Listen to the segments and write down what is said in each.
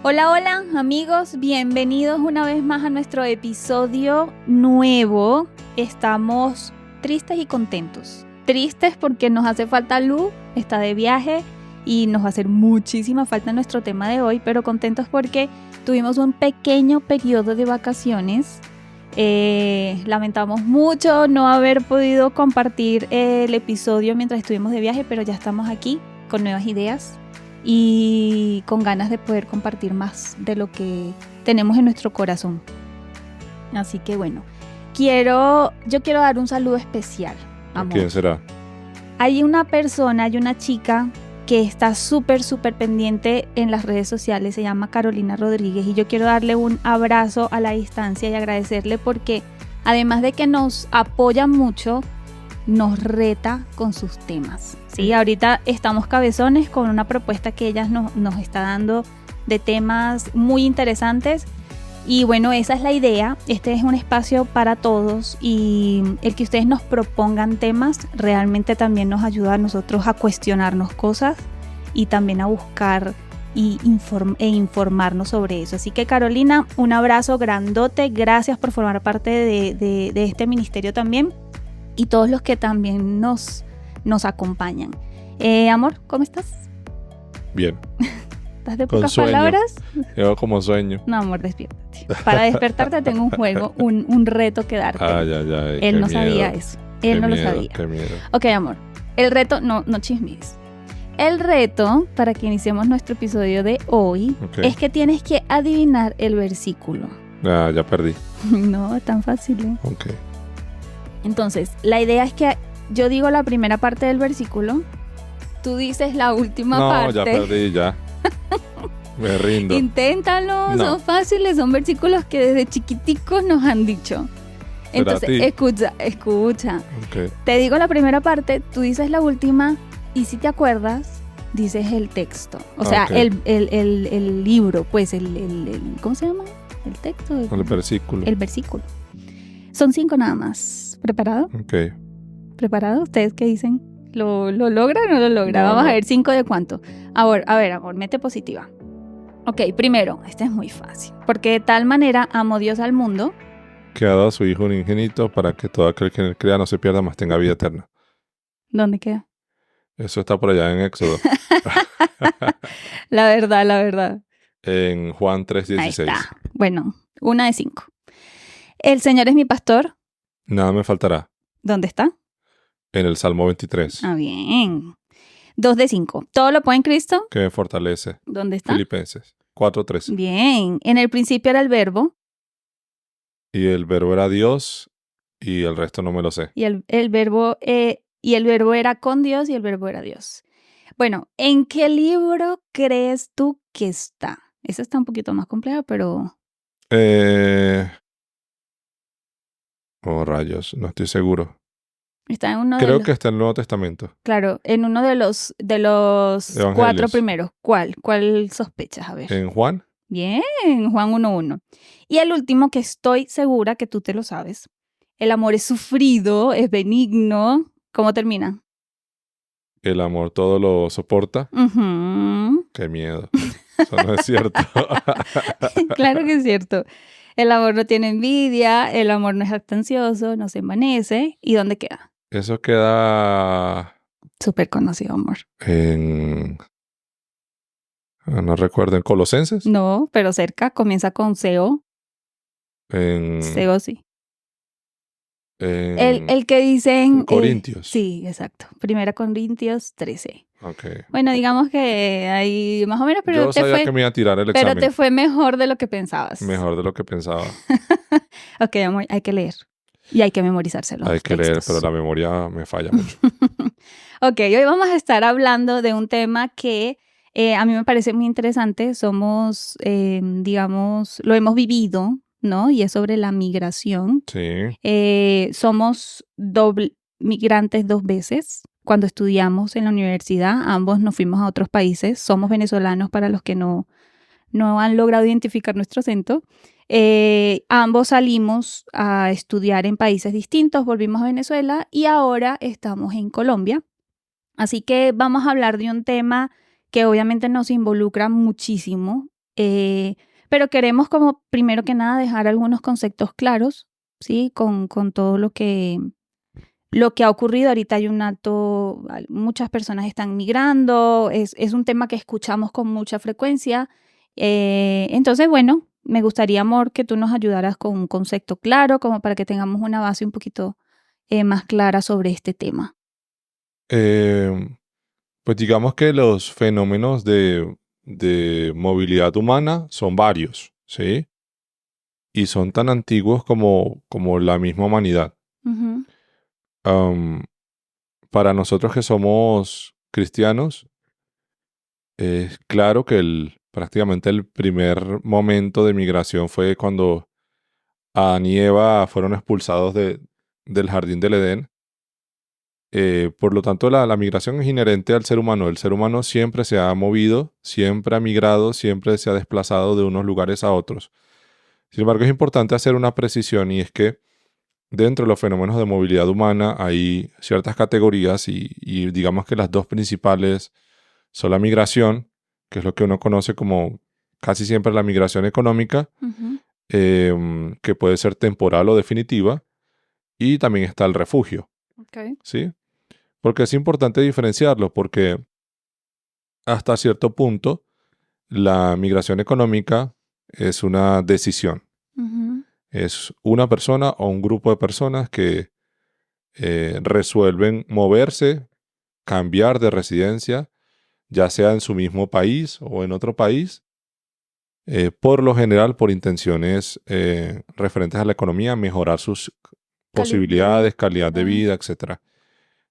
Hola, hola amigos, bienvenidos una vez más a nuestro episodio nuevo. Estamos tristes y contentos. Tristes porque nos hace falta Lu, está de viaje y nos va a hacer muchísima falta nuestro tema de hoy, pero contentos porque tuvimos un pequeño periodo de vacaciones. Lamentamos mucho no haber podido compartir el episodio mientras estuvimos de viaje, pero ya estamos aquí con nuevas ideas y con ganas de poder compartir más de lo que tenemos en nuestro corazón. Así que bueno, yo quiero dar un saludo especial. Amor. ¿Quién será? Hay una chica que está súper pendiente en las redes sociales, se llama Carolina Rodríguez, y yo quiero darle un abrazo a la distancia y agradecerle porque además de que nos apoya mucho, nos reta con sus temas. ¿Sí? Ahorita estamos cabezones con una propuesta que ella nos está dando de temas muy interesantes. Y bueno, esa es la idea. Este es un espacio para todos y el que ustedes nos propongan temas realmente también nos ayuda a nosotros a cuestionarnos cosas y también a buscar e informarnos sobre eso. Así que Carolina, un abrazo grandote. Gracias por formar parte de este ministerio también y todos los que también nos acompañan. Amor, ¿cómo estás? Bien. ¿Estás de pocas palabras? Yo como sueño. No, amor, despiértate. Para despertarte tengo un juego, un reto que darte. Ay, Él no sabía eso. Él no lo sabía. Qué miedo. Ok, amor. El reto, no chismes. El reto, para que iniciemos nuestro episodio de hoy, es que tienes que adivinar el versículo. Ya perdí. No, tan fácil, ¿eh? Ok. Entonces, la idea es que yo digo la primera parte del versículo, tú dices la última parte. No, ya perdí, ya. Me rindo. Inténtalo, No. son fáciles, son versículos que desde chiquiticos nos han dicho. Entonces, escucha. Okay. Te digo la primera parte, tú dices la última y si te acuerdas, dices el texto. O sea, el libro, pues, ¿cómo se llama? El texto. El versículo. El versículo. Son 5 nada más. ¿Preparado? Ok. ¿Preparado? ¿Ustedes qué dicen? ¿Lo logra o no lo logra? No, Vamos no. a ver 5 de cuánto. A ver, amor, mete positiva. Ok, primero, este es muy fácil. Porque de tal manera amó Dios al mundo. Que ha dado a su Hijo unigénito para que todo aquel que en él crea no se pierda, mas tenga vida eterna. ¿Dónde queda? Eso está por allá en Éxodo. La verdad. En Juan 3:16. Ahí está. Bueno, 1 de 5. El Señor es mi pastor. Nada me faltará. ¿Dónde está? En el Salmo 23. Ah, bien. 2 de 5. Todo lo puede en Cristo. Que me fortalece. ¿Dónde está? Filipenses 4:13. Bien. En el principio era el verbo. Y el verbo era Dios y el resto no me lo sé. Y el verbo era con Dios y el verbo era Dios. Bueno, ¿en qué libro crees tú que está? Esa está un poquito más compleja, pero... Oh, rayos, no estoy seguro. Está en uno Creo que está en el Nuevo Testamento. Claro, en uno de los Evangelios. 4 primeros. ¿Cuál sospechas? A ver. ¿En Juan? Bien, Juan 1:1. Y el último, que estoy segura que tú te lo sabes. El amor es sufrido, es benigno. ¿Cómo termina? El amor todo lo soporta. Ujú. Qué miedo. Eso no es cierto. Claro que es cierto. El amor no tiene envidia, el amor no es jactancioso, no se envanece. ¿Y dónde queda? Eso queda Súper conocido, amor. en... No recuerdo, ¿en Colosenses? No, pero cerca, comienza con CO. En... CO, sí. en- El que dicen... Corintios. Sí, exacto. 1 Corintios 13. Ok. Bueno, digamos que ahí más o menos, pero Yo sabía que me iba a tirar el examen. te fue mejor de lo que pensabas. Mejor de lo que pensaba. Ok, amor, hay que leer. Y hay que memorizárselo. Hay que leer, pero la memoria me falla mucho. Ok, hoy vamos a estar hablando de un tema que a mí me parece muy interesante. Somos, digamos, lo hemos vivido, ¿no? Y es sobre la migración. Sí. Somos migrantes 2 veces. Cuando estudiamos en la universidad, ambos nos fuimos a otros países. Somos venezolanos para los que no han logrado identificar nuestro acento. Ambos salimos a estudiar en países distintos, volvimos a Venezuela y ahora estamos en Colombia. Así que vamos a hablar de un tema que obviamente nos involucra muchísimo Pero queremos como primero que nada dejar algunos conceptos claros, ¿sí? Con todo lo que ha ocurrido. Ahorita hay muchas personas están migrando, es un tema que escuchamos con mucha frecuencia. Entonces, bueno, me gustaría, amor, que tú nos ayudaras con un concepto claro, como para que tengamos una base un poquito más clara sobre este tema. Eh, pues digamos que los fenómenos de movilidad humana son varios, ¿sí? Y son tan antiguos como la misma humanidad. Ujú. Am, para nosotros que somos cristianos, es claro que prácticamente el primer momento de migración fue cuando Adán y Eva fueron expulsados del jardín del Edén. Por lo tanto, la migración es inherente al ser humano. El ser humano siempre se ha movido, siempre ha migrado, siempre se ha desplazado de unos lugares a otros. Sin embargo, es importante hacer una precisión, y es que dentro de los fenómenos de movilidad humana hay ciertas categorías y digamos que las dos principales son la migración, que es lo que uno conoce como casi siempre la migración económica, Ujú. que puede ser temporal o definitiva, y también está el refugio, Okay. ¿sí? Porque es importante diferenciarlo, porque hasta cierto punto la migración económica es una decisión. Ujú. Es una persona o un grupo de personas que resuelven moverse, cambiar de residencia, ya sea en su mismo país o en otro país, por lo general por intenciones referentes a la economía, mejorar sus Calidad de vida. posibilidades, calidad de vida, etcétera.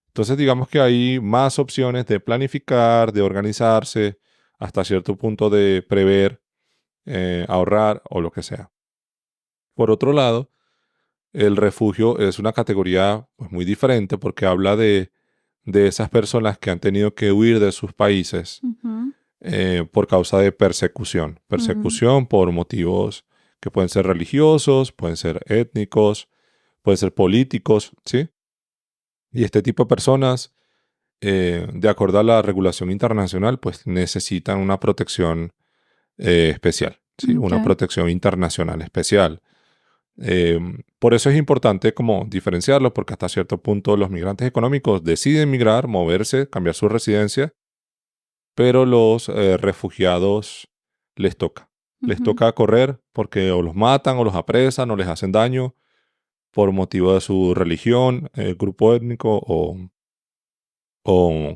Entonces digamos que hay más opciones de planificar, de organizarse, hasta cierto punto de prever, ahorrar o lo que sea. Por otro lado, el refugio es una categoría pues, muy diferente, porque habla de esas personas que han tenido que huir de sus países Ujú. por causa de persecución. Ujú. Persecución por motivos que pueden ser religiosos, pueden ser étnicos, pueden ser políticos, ¿sí? Y este tipo de personas, de acuerdo a la regulación internacional, pues necesitan una protección especial, ¿sí? Una Okay. protección internacional especial. Por eso es importante como diferenciarlo, porque hasta cierto punto los migrantes económicos deciden migrar, moverse, cambiar su residencia, pero los refugiados les toca. Les Ujú. toca correr porque o los matan o los apresan o les hacen daño por motivo de su religión, grupo étnico o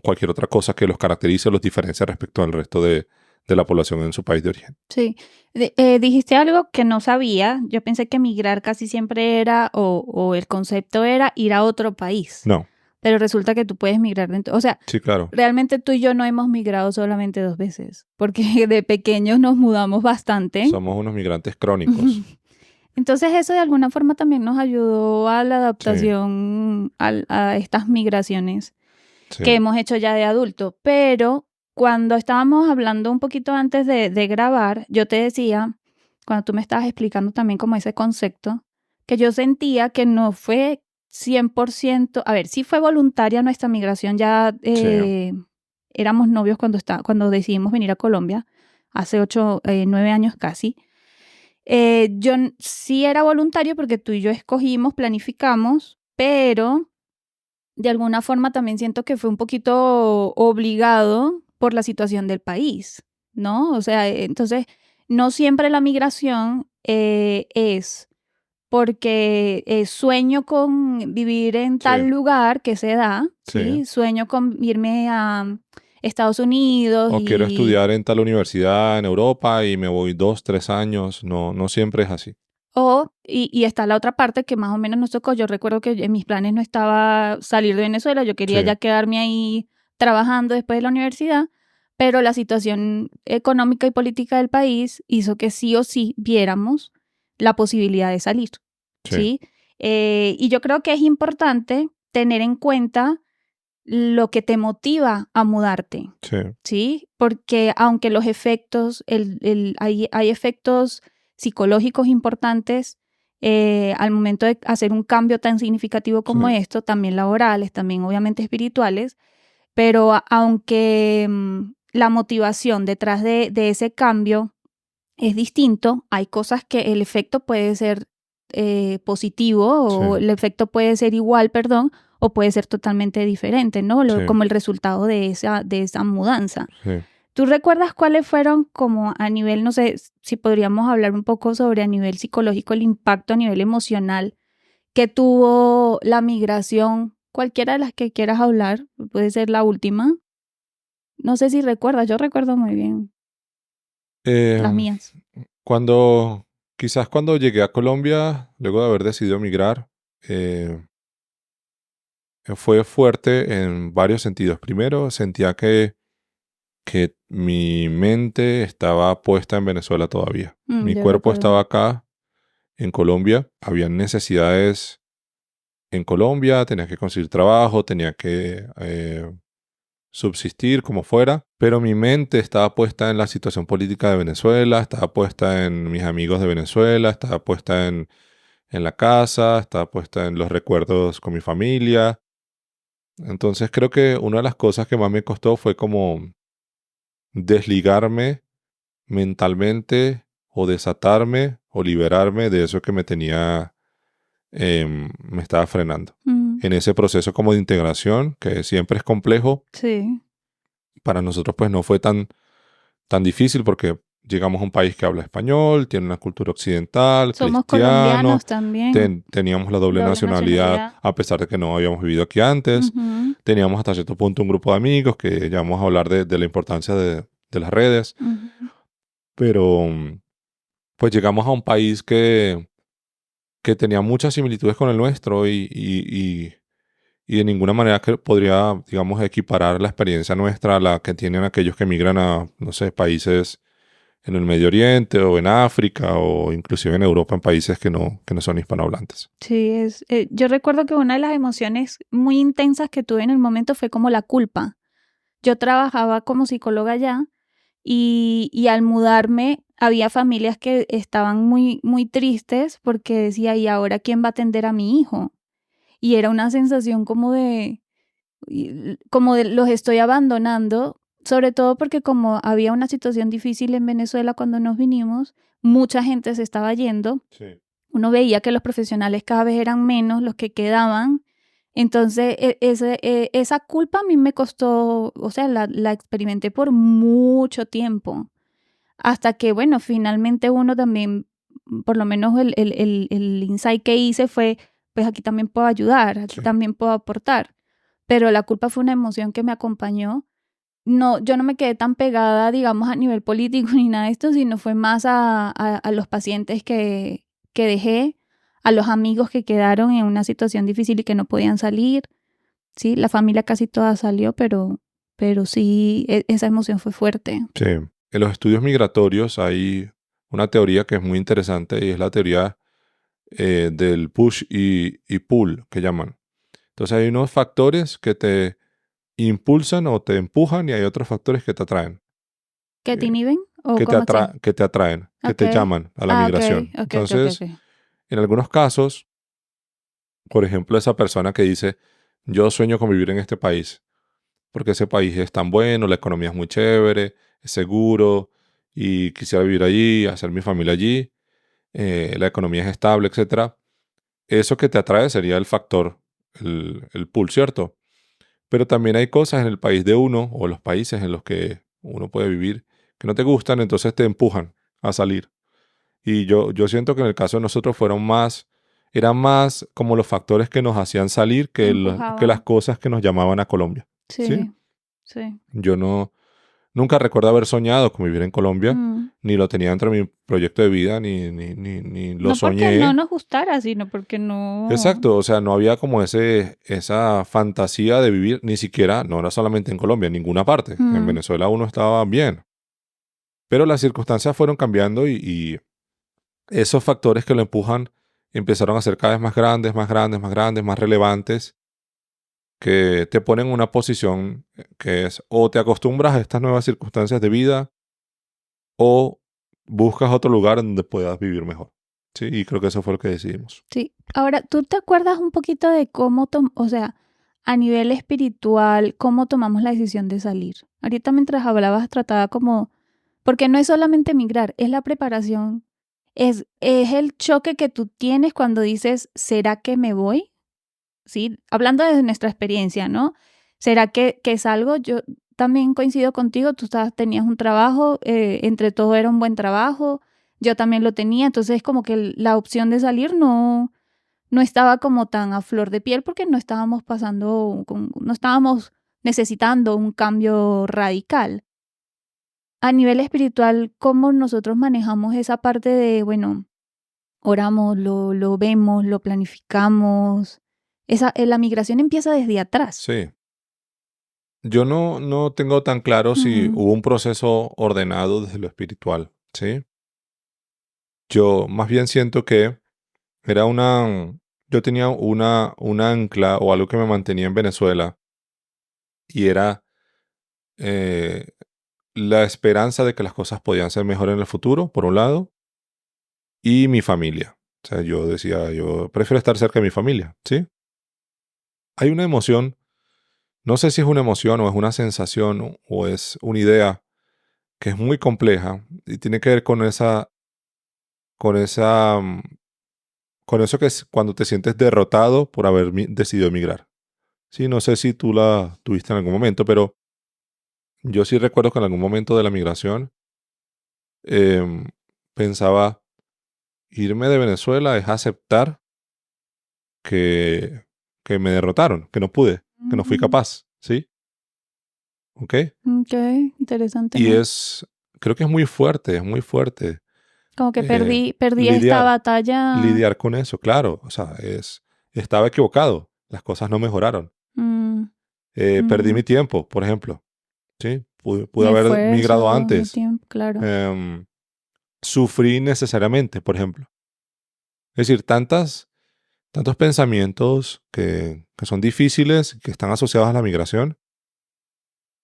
cualquier otra cosa que los caracterice o los diferencia respecto al resto de la población en su país de origen. Sí. Dijiste algo que no sabía. Yo pensé que migrar casi siempre era, o el concepto era ir a otro país. No, Pero resulta que tú puedes migrar dentro. O sea, sí, claro. realmente tú y yo no hemos migrado solamente 2 veces, porque de pequeños nos mudamos bastante. Somos unos migrantes crónicos. Entonces eso de alguna forma también nos ayudó a la Sí, adaptación a estas migraciones que sí, hemos hecho ya de adulto. Pero cuando estábamos hablando un poquito antes de grabar, yo te decía, cuando tú me estabas explicando también como ese concepto, que yo sentía que no fue 100%, a ver, sí fue voluntaria nuestra migración, ya sí, éramos novios cuando decidimos venir a Colombia, hace 9 años casi. Sí era voluntario porque tú y yo escogimos, planificamos, pero de alguna forma también siento que fue un poquito obligado por la situación del país, ¿no? O sea, entonces, no siempre la migración es porque sueño con vivir en sí, tal lugar que se da, sí. ¿sí? Sueño con irme a Estados Unidos O quiero y estudiar en tal universidad en Europa y me voy 2, 3 años. No, no siempre es así. y está la otra parte que más o menos nos tocó. Yo recuerdo que en mis planes no estaba salir de Venezuela, yo quería Sí, ya quedarme ahí trabajando después de la universidad, pero la situación económica y política del país hizo que sí o sí viéramos la posibilidad de salir, sí, ¿sí? Y yo creo que es importante tener en cuenta lo que te motiva a mudarte, sí, ¿sí? Porque aunque los efectos, hay efectos psicológicos importantes al momento de hacer un cambio tan significativo sí, como esto, también laborales, también obviamente espirituales, pero aunque la motivación detrás de ese cambio es distinto. Hay cosas que el efecto puede ser positivo Sí, o el efecto puede ser igual, perdón, o puede ser totalmente diferente, ¿no? sí, Como el resultado de esa mudanza. sí. ¿Tú recuerdas cuáles fueron como a nivel, no sé, si podríamos hablar un poco sobre a nivel psicológico, el impacto a nivel emocional que tuvo la migración? Cualquiera de las que quieras hablar, puede ser la última. No sé si recuerdas, yo recuerdo muy bien las Em, mías. quizás cuando llegué a Colombia, luego de haber decidido emigrar, eh, fue fuerte en varios sentidos. Primero, sentía que mi mente estaba puesta en Venezuela todavía. Mi Yo cuerpo recuerdo. estaba acá, en Colombia. Había necesidades en Colombia, tenía que conseguir trabajo, tenía que subsistir como fuera, pero mi mente estaba puesta en la situación política de Venezuela, estaba puesta en mis amigos de Venezuela, estaba puesta en la casa, estaba puesta en los recuerdos con mi familia. Entonces creo que una de las cosas que más me costó fue como desligarme mentalmente o desatarme o liberarme de eso que me tenía, me estaba frenando. Mm, En ese proceso como de integración, que siempre es complejo, sí. para nosotros pues no fue tan difícil porque llegamos a un país que habla español, tiene una cultura occidental, Somos cristiano, colombianos también, teníamos la doble doble nacionalidad nacionalidad. a pesar de que no habíamos vivido aquí antes, Ujú, teníamos hasta cierto punto un grupo de amigos que ya vamos a hablar de la importancia de las redes, ujú. pero pues llegamos a un país que tenía muchas similitudes con el nuestro y de ninguna manera que podría, digamos, equiparar la experiencia nuestra a la que tienen aquellos que emigran a, no sé, países en el Medio Oriente o en África o inclusive en Europa, en países que no son hispanohablantes. Sí, yo recuerdo que una de las emociones muy intensas que tuve en el momento fue como la culpa. Yo trabajaba como psicóloga allá y al mudarme había familias que estaban muy, muy tristes porque decía, ¿y ahora quién va a atender a mi hijo? Y era una sensación como de los estoy abandonando, sobre todo porque como había una situación difícil en Venezuela cuando nos vinimos, mucha gente se estaba yendo. Sí, Uno veía que los profesionales cada vez eran menos los que quedaban. Entonces, esa culpa a mí me costó, o sea, la experimenté por mucho tiempo, hasta que, bueno, finalmente uno también, por lo menos el insight que hice fue, pues aquí también puedo ayudar, aquí sí, también puedo aportar. Pero la culpa fue una emoción que me acompañó. No, yo no me quedé tan pegada, digamos, a nivel político ni nada de esto, sino fue más a los pacientes que dejé, a los amigos que quedaron en una situación difícil y que no podían salir. Sí, la familia casi toda salió, pero sí, esa emoción fue fuerte. sí. En los estudios migratorios hay una teoría que es muy interesante y es la teoría del push y pull, que llaman. Entonces hay unos factores que te impulsan o te empujan y hay otros factores que te atraen. ¿Que te eh, inhiben o que te, cómo así? que te atraen, que Ok. te llaman a la Ah, ok, migración. ok, ok, ok, ok. Entonces, en algunos casos, por ejemplo, esa persona que dice, yo sueño con vivir en este país, porque ese país es tan bueno, la economía es muy chévere, es seguro, y quisiera vivir allí, hacer mi familia allí, la economía es estable, etcétera. Eso que te atrae sería el factor, el pull, ¿cierto? Pero también hay cosas en el país de uno o los países en los que uno puede vivir que no te gustan, entonces te empujan a salir. Y yo siento que en el caso de nosotros eran más como los factores que nos hacían salir Te que las empujaban. cosas que nos llamaban a Colombia. ¿Sí? Sí, sí. Yo nunca recuerdo haber soñado con vivir en Colombia, Mm. ni lo tenía dentro de mi proyecto de vida, ni lo No porque no soñé. nos gustara, sino porque no. Exacto, o sea, no había como esa fantasía de vivir, ni siquiera, no era solamente en Colombia, en ninguna parte. En Mm, Venezuela uno estaba bien. Pero las circunstancias fueron cambiando y esos factores que lo empujan empezaron a ser cada vez más grandes, más grandes, más grandes, más relevantes, que te ponen en una posición que es o te acostumbras a estas nuevas circunstancias de vida o buscas otro lugar donde puedas vivir mejor. Sí, y creo que eso fue lo que decidimos. sí. Ahora, ¿tú te acuerdas un poquito de cómo, o sea, a nivel espiritual, cómo tomamos la decisión de salir? Ahorita mientras hablabas trataba como Porque no es solamente migrar, es la preparación, es el choque que tú tienes cuando dices, ¿será que me voy? ¿Sí? Hablando desde nuestra experiencia, ¿no? ¿Será que salgo? Yo también coincido contigo, tú tenías un trabajo, entre todo era un buen trabajo, yo también lo tenía, entonces como que la opción de salir no estaba como tan a flor de piel porque no estábamos no estábamos necesitando un cambio radical. A nivel espiritual, ¿cómo nosotros manejamos esa parte de, bueno, oramos, lo vemos, lo planificamos? La migración empieza desde atrás. Sí. Yo no tengo tan claro si Ujú, hubo un proceso ordenado desde lo espiritual, ¿sí? Yo más bien siento que era yo tenía un ancla o algo que me mantenía en Venezuela y era eh, la esperanza de que las cosas podían ser mejor en el futuro, por un lado, y mi familia. O sea, yo decía, yo prefiero estar cerca de mi familia, ¿sí? Hay una emoción, no sé si es una emoción o es una sensación o es una idea que es muy compleja y tiene que ver con esa, con eso que es cuando te sientes derrotado por haber decidido emigrar. Sí, no sé si tú la tuviste en algún momento, pero yo sí recuerdo que en algún momento de la migración em, pensaba, irme de Venezuela es aceptar que, que me derrotaron, que no pude, que no fui ujú. capaz, ¿sí? ¿Ok? Ok, interesante, Y ¿no? creo que es muy fuerte, Como que eh, perdí esta lidiar, batalla. lidiar con eso, claro, o sea, estaba equivocado, las cosas no mejoraron. mm, Perdí ujú. mi tiempo, por ejemplo, ¿sí? Pude Mi haber migrado esfuerzo, mi antes. tiempo, claro. Em, Sufrí necesariamente, por ejemplo. Es decir, tantos pensamientos que son difíciles, que están asociados a la migración,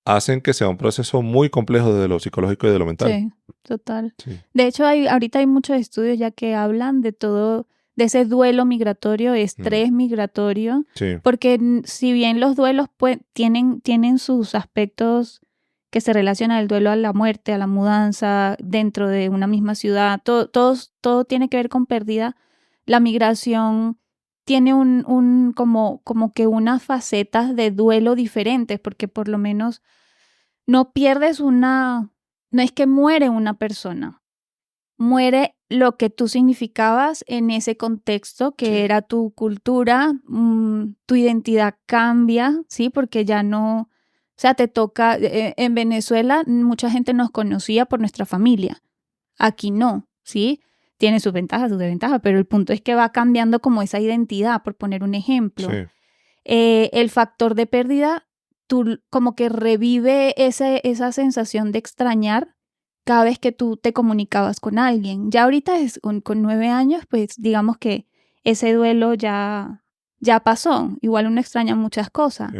hacen que sea un proceso muy complejo desde lo psicológico y de lo mental. Sí, total. Sí, De hecho, ahorita hay muchos estudios ya que hablan de todo, de ese duelo migratorio, mm, estrés migratorio, sí, porque si bien los duelos tienen sus aspectos que se relacionan al duelo a la muerte, a la mudanza, dentro de una misma ciudad, todo tiene que ver con pérdida, la migración tiene como que unas facetas de duelo diferentes, porque por lo menos no pierdes no es que muere una persona, muere lo que tú significabas en ese contexto que sí, era tu cultura, tu identidad cambia, ¿sí? Porque ya no, o sea, te toca, en Venezuela mucha gente nos conocía por nuestra familia, aquí no, ¿sí? Tiene sus ventajas, sus desventajas, pero el punto es que va cambiando como esa identidad, por poner un ejemplo. sí, El factor de pérdida, tú como que revive esa sensación de extrañar cada vez que tú te comunicabas con alguien. Ya ahorita con 9 años, pues digamos que ese duelo ya pasó. Igual uno extraña muchas cosas. sí,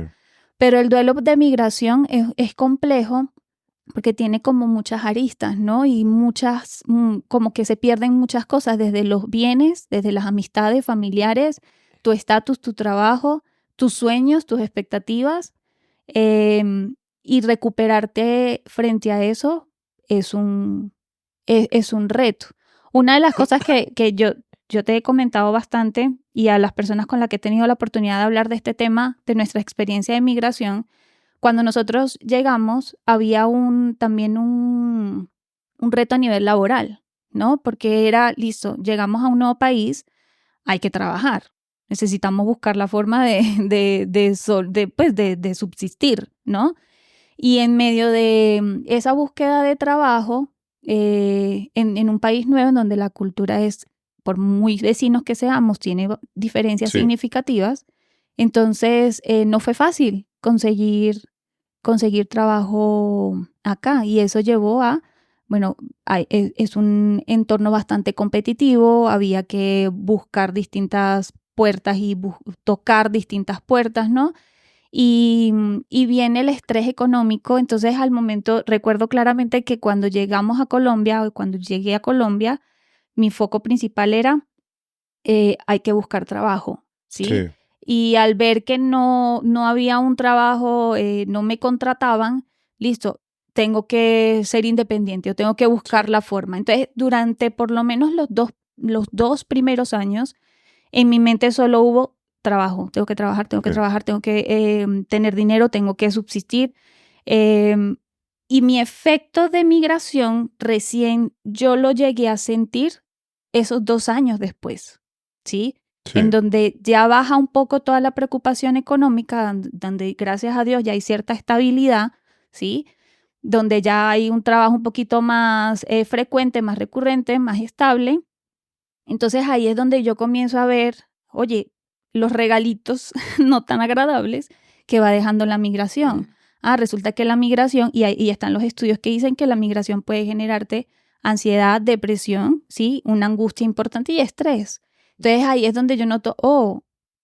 Pero el duelo de migración es complejo porque tiene como muchas aristas, ¿no? Y como que se pierden muchas cosas, desde los bienes, desde las amistades familiares, tu estatus, tu trabajo, tus sueños, tus expectativas, y recuperarte frente a eso es un reto. Una de las cosas que yo te he comentado bastante y a las personas con las que he tenido la oportunidad de hablar de este tema, de nuestra experiencia de migración, cuando nosotros llegamos, había también un reto a nivel laboral, ¿no? Porque era, listo, llegamos a un nuevo país, hay que trabajar. Necesitamos buscar la forma de subsistir, ¿no? Y en medio de esa búsqueda de trabajo, en un país nuevo en donde la cultura es, por muy vecinos que seamos, tiene diferencias sí, significativas, entonces no fue fácil conseguir trabajo acá y eso llevó a, bueno, es un entorno bastante competitivo, había que buscar distintas puertas y tocar distintas puertas, ¿no? Y viene el estrés económico, entonces al momento recuerdo claramente que cuando llegamos a Colombia o cuando llegué a Colombia, mi foco principal era hay que buscar trabajo, ¿sí? sí, Y al ver que no había un trabajo, no me contrataban, listo, tengo que ser independiente o tengo que buscar la forma. Entonces, durante por lo menos los dos primeros años, en mi mente solo hubo trabajo. Tengo que trabajar, tengo que Ok. trabajar, tengo que tener dinero, tengo que subsistir. Em, y mi efecto de migración recién yo lo llegué a sentir esos 2 años después, ¿sí? En Sí, donde ya baja un poco toda la preocupación económica, donde gracias a Dios ya hay cierta estabilidad, ¿sí? Donde ya hay un trabajo un poquito más frecuente, más recurrente, más estable. Entonces ahí es donde yo comienzo a ver, oye, los regalitos no tan agradables que va dejando la migración. Resulta que la migración, y están los estudios que dicen que la migración puede generarte ansiedad, depresión, ¿sí? Una angustia importante y estrés. Entonces ahí es donde yo noto,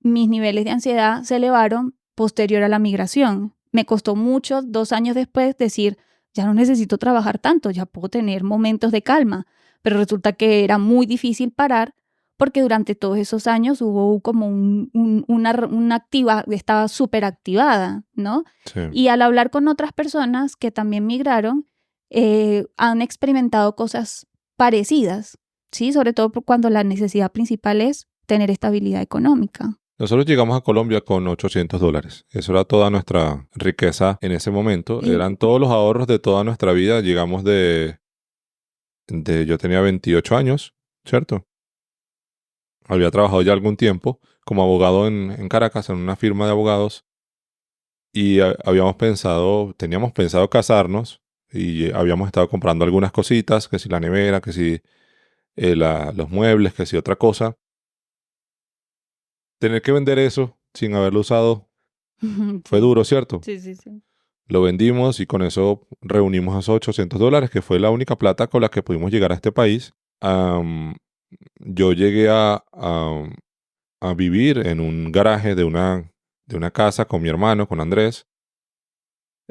mis niveles de ansiedad se elevaron posterior a la migración. Me costó mucho, 2 años después, decir, ya no necesito trabajar tanto, ya puedo tener momentos de calma, pero resulta que era muy difícil parar porque durante todos esos años hubo como una activa, estaba súper activada, ¿no? sí. Y al hablar con otras personas que también migraron, han experimentado cosas parecidas, ¿sí? Sobre todo cuando la necesidad principal es tener estabilidad económica. Nosotros llegamos a Colombia con $800. Eso era toda nuestra riqueza en ese momento. Y, Eran todos los ahorros de toda nuestra vida. Llegamos yo tenía 28 años, ¿cierto? Había trabajado ya algún tiempo como abogado en Caracas, en una firma de abogados. Y teníamos pensado casarnos y habíamos estado comprando algunas cositas, que si la nevera, que si los muebles, que si otra cosa. Tener que vender eso sin haberlo usado fue sí, duro, ¿cierto? sí, sí, sí. Lo vendimos y con eso reunimos esos $800, que fue la única plata con la que pudimos llegar a este país. Am, yo llegué a vivir en un garaje de una casa con mi hermano, con Andrés.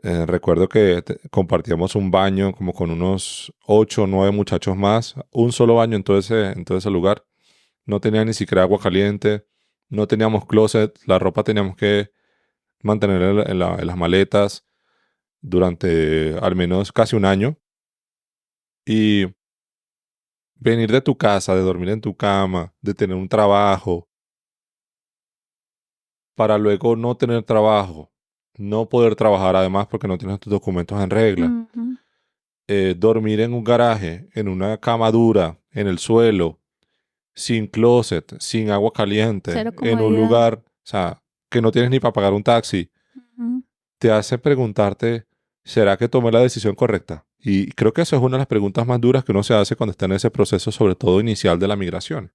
Recuerdo que compartíamos un baño como con unos 8 o 9 muchachos más, un solo baño en todo ese lugar. No tenía ni siquiera agua caliente, no teníamos closet, la ropa teníamos que mantenerla en las maletas durante al menos casi un año. Y venir de tu casa, de dormir en tu cama, de tener un trabajo, para luego no tener trabajo, no poder trabajar además porque no tienes tus documentos en regla, Ujú. dormir en un garaje, en una cama dura, en el suelo, sin closet, sin agua caliente, Cero en un comodidad. lugar, o sea, que no tienes ni para pagar un taxi, Ujú. te hace preguntarte, ¿será que tomé la decisión correcta? Y creo que eso es una de las preguntas más duras que uno se hace cuando está en ese proceso, sobre todo inicial de la migración.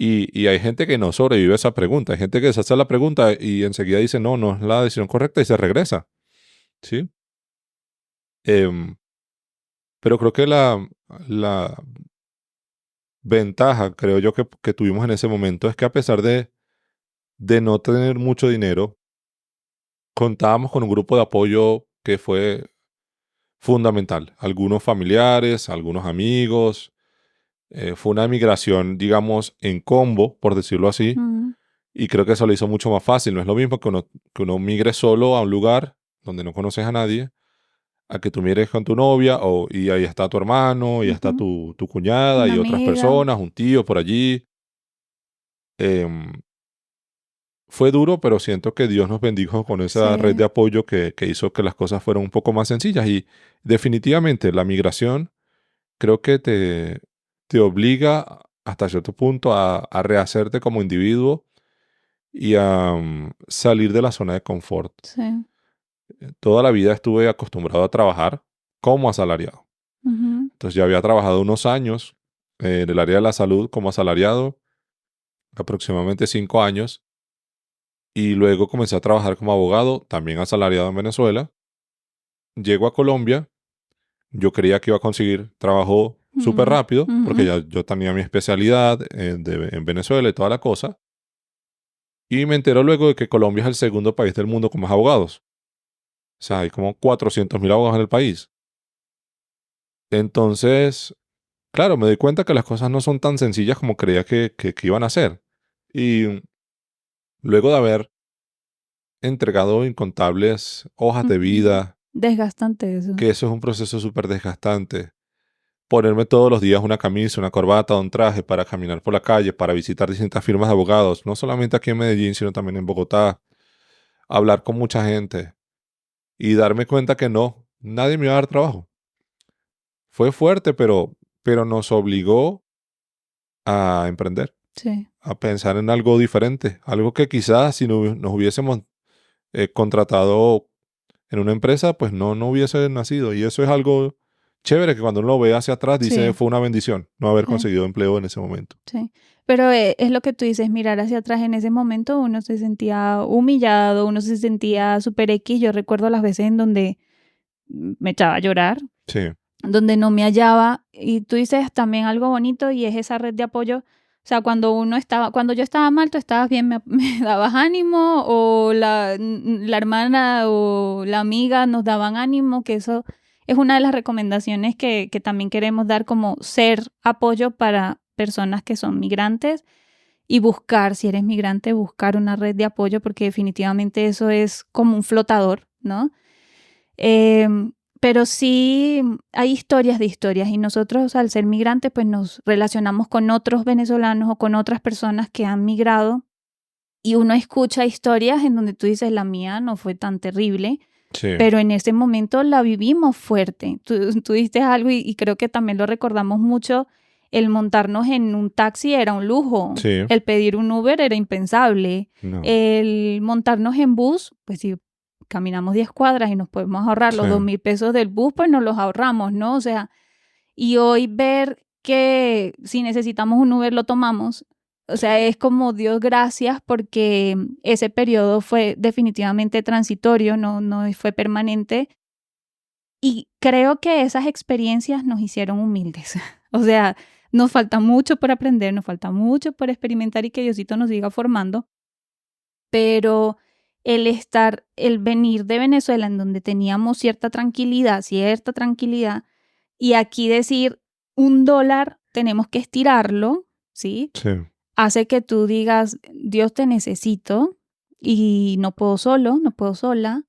Y hay gente que no sobrevive a esa pregunta. Hay gente que se hace la pregunta y enseguida dice, no, no es la decisión correcta y se regresa. ¿Sí? Em, pero creo que la ventaja, creo yo, que tuvimos en ese momento es que a pesar de no tener mucho dinero, contábamos con un grupo de apoyo que fue fundamental. Algunos familiares, algunos amigos. Fue una migración, digamos, en combo, por decirlo así. Ujú. Y creo que eso lo hizo mucho más fácil. No es lo mismo que uno migre solo a un lugar donde no conoces a nadie, a que tú migres con tu novia y ahí está tu hermano, y ahí está Ujú. tu cuñada Una y otras amiga. personas, un tío por allí. Em, Fue duro, pero siento que Dios nos bendijo con esa red Sí. de apoyo que hizo que las cosas fueran un poco más sencillas. Y definitivamente la migración creo que te obliga hasta cierto punto a rehacerte como individuo y a salir de la zona de confort. Sí. Toda la vida estuve acostumbrado a trabajar como asalariado. Ujú. Entonces ya había trabajado unos años en el área de la salud como asalariado, aproximadamente 5 años, y luego comencé a trabajar como abogado, también asalariado en Venezuela. Llego a Colombia, yo creía que iba a conseguir trabajo súper Mm. rápido, porque Ujú. ya yo tenía mi especialidad en Venezuela y toda la cosa, y me entero luego de que Colombia es el segundo país del mundo con más abogados. O sea, hay como 400.000 abogados en el país. Entonces, claro, me doy cuenta que las cosas no son tan sencillas como creía que iban a ser. Y luego de haber entregado incontables hojas de Ujú. vida, Desgastante eso. que eso es un proceso súper desgastante. Ponerme todos los días una camisa, una corbata, un traje para caminar por la calle, para visitar distintas firmas de abogados, no solamente aquí en Medellín, sino también en Bogotá, hablar con mucha gente y darme cuenta que no, nadie me iba a dar trabajo. Fue fuerte, pero nos obligó a emprender, Sí, a pensar en algo diferente, algo que quizás si no nos hubiésemos contratado en una empresa, pues no hubiese nacido. Y eso es algo chévere que cuando uno lo ve hacia atrás dice sí, fue una bendición no haber sí, conseguido empleo en ese momento. sí. Pero es lo que tú dices, mirar hacia atrás en ese momento uno se sentía humillado, uno se sentía super X. Yo recuerdo las veces en donde me echaba a llorar, Sí, donde no me hallaba. Y tú dices también algo bonito y es esa red de apoyo. O sea, cuando yo estaba mal, tú estabas bien, me dabas ánimo, o la hermana o la amiga nos daban ánimo, que eso es una de las recomendaciones que también queremos dar, como ser apoyo para personas que son migrantes y buscar, si eres migrante, buscar una red de apoyo, porque definitivamente eso es como un flotador, ¿no? Pero sí hay historias de historias, y nosotros al ser migrantes pues nos relacionamos con otros venezolanos o con otras personas que han migrado, y uno escucha historias en donde tú dices, la mía no fue tan terrible, sí, pero en ese momento la vivimos fuerte. Tú diste algo y creo que también lo recordamos mucho. El montarnos en un taxi era un lujo, sí, el pedir un Uber era impensable, no, el montarnos en bus, pues si caminamos 10 cuadras y nos podemos ahorrar sí, los 2.000 pesos del bus, pues nos los ahorramos, ¿no? O sea, y hoy ver que si necesitamos un Uber lo tomamos, o sea, es como Dios gracias, porque ese periodo fue definitivamente transitorio, no fue permanente. Y creo que esas experiencias nos hicieron humildes. O sea, nos falta mucho por aprender, nos falta mucho por experimentar y que Diosito nos siga formando, pero el venir de Venezuela, en donde teníamos cierta tranquilidad, y aquí decir $1 tenemos que estirarlo, ¿sí? sí, Hace que tú digas, Dios, te necesito y no puedo solo, no puedo sola.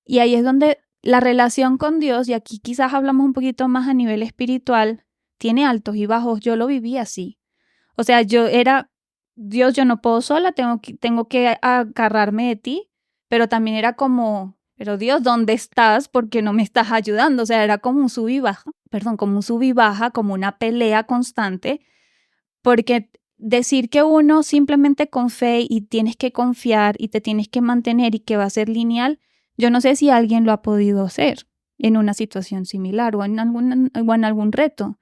Y ahí es donde la relación con Dios, y aquí quizás hablamos un poquito más a nivel espiritual, tiene altos y bajos. Yo lo viví así. O sea, yo era, Dios, yo no puedo sola, tengo que agarrarme de ti, pero también era como, pero Dios, ¿dónde estás? Porque no me estás ayudando. O sea, era como un sub y baja, perdón, como un sub y baja, como una pelea constante, porque decir que uno simplemente con fe y tienes que confiar y te tienes que mantener y que va a ser lineal, yo no sé si alguien lo ha podido hacer en una situación similar o en algún reto.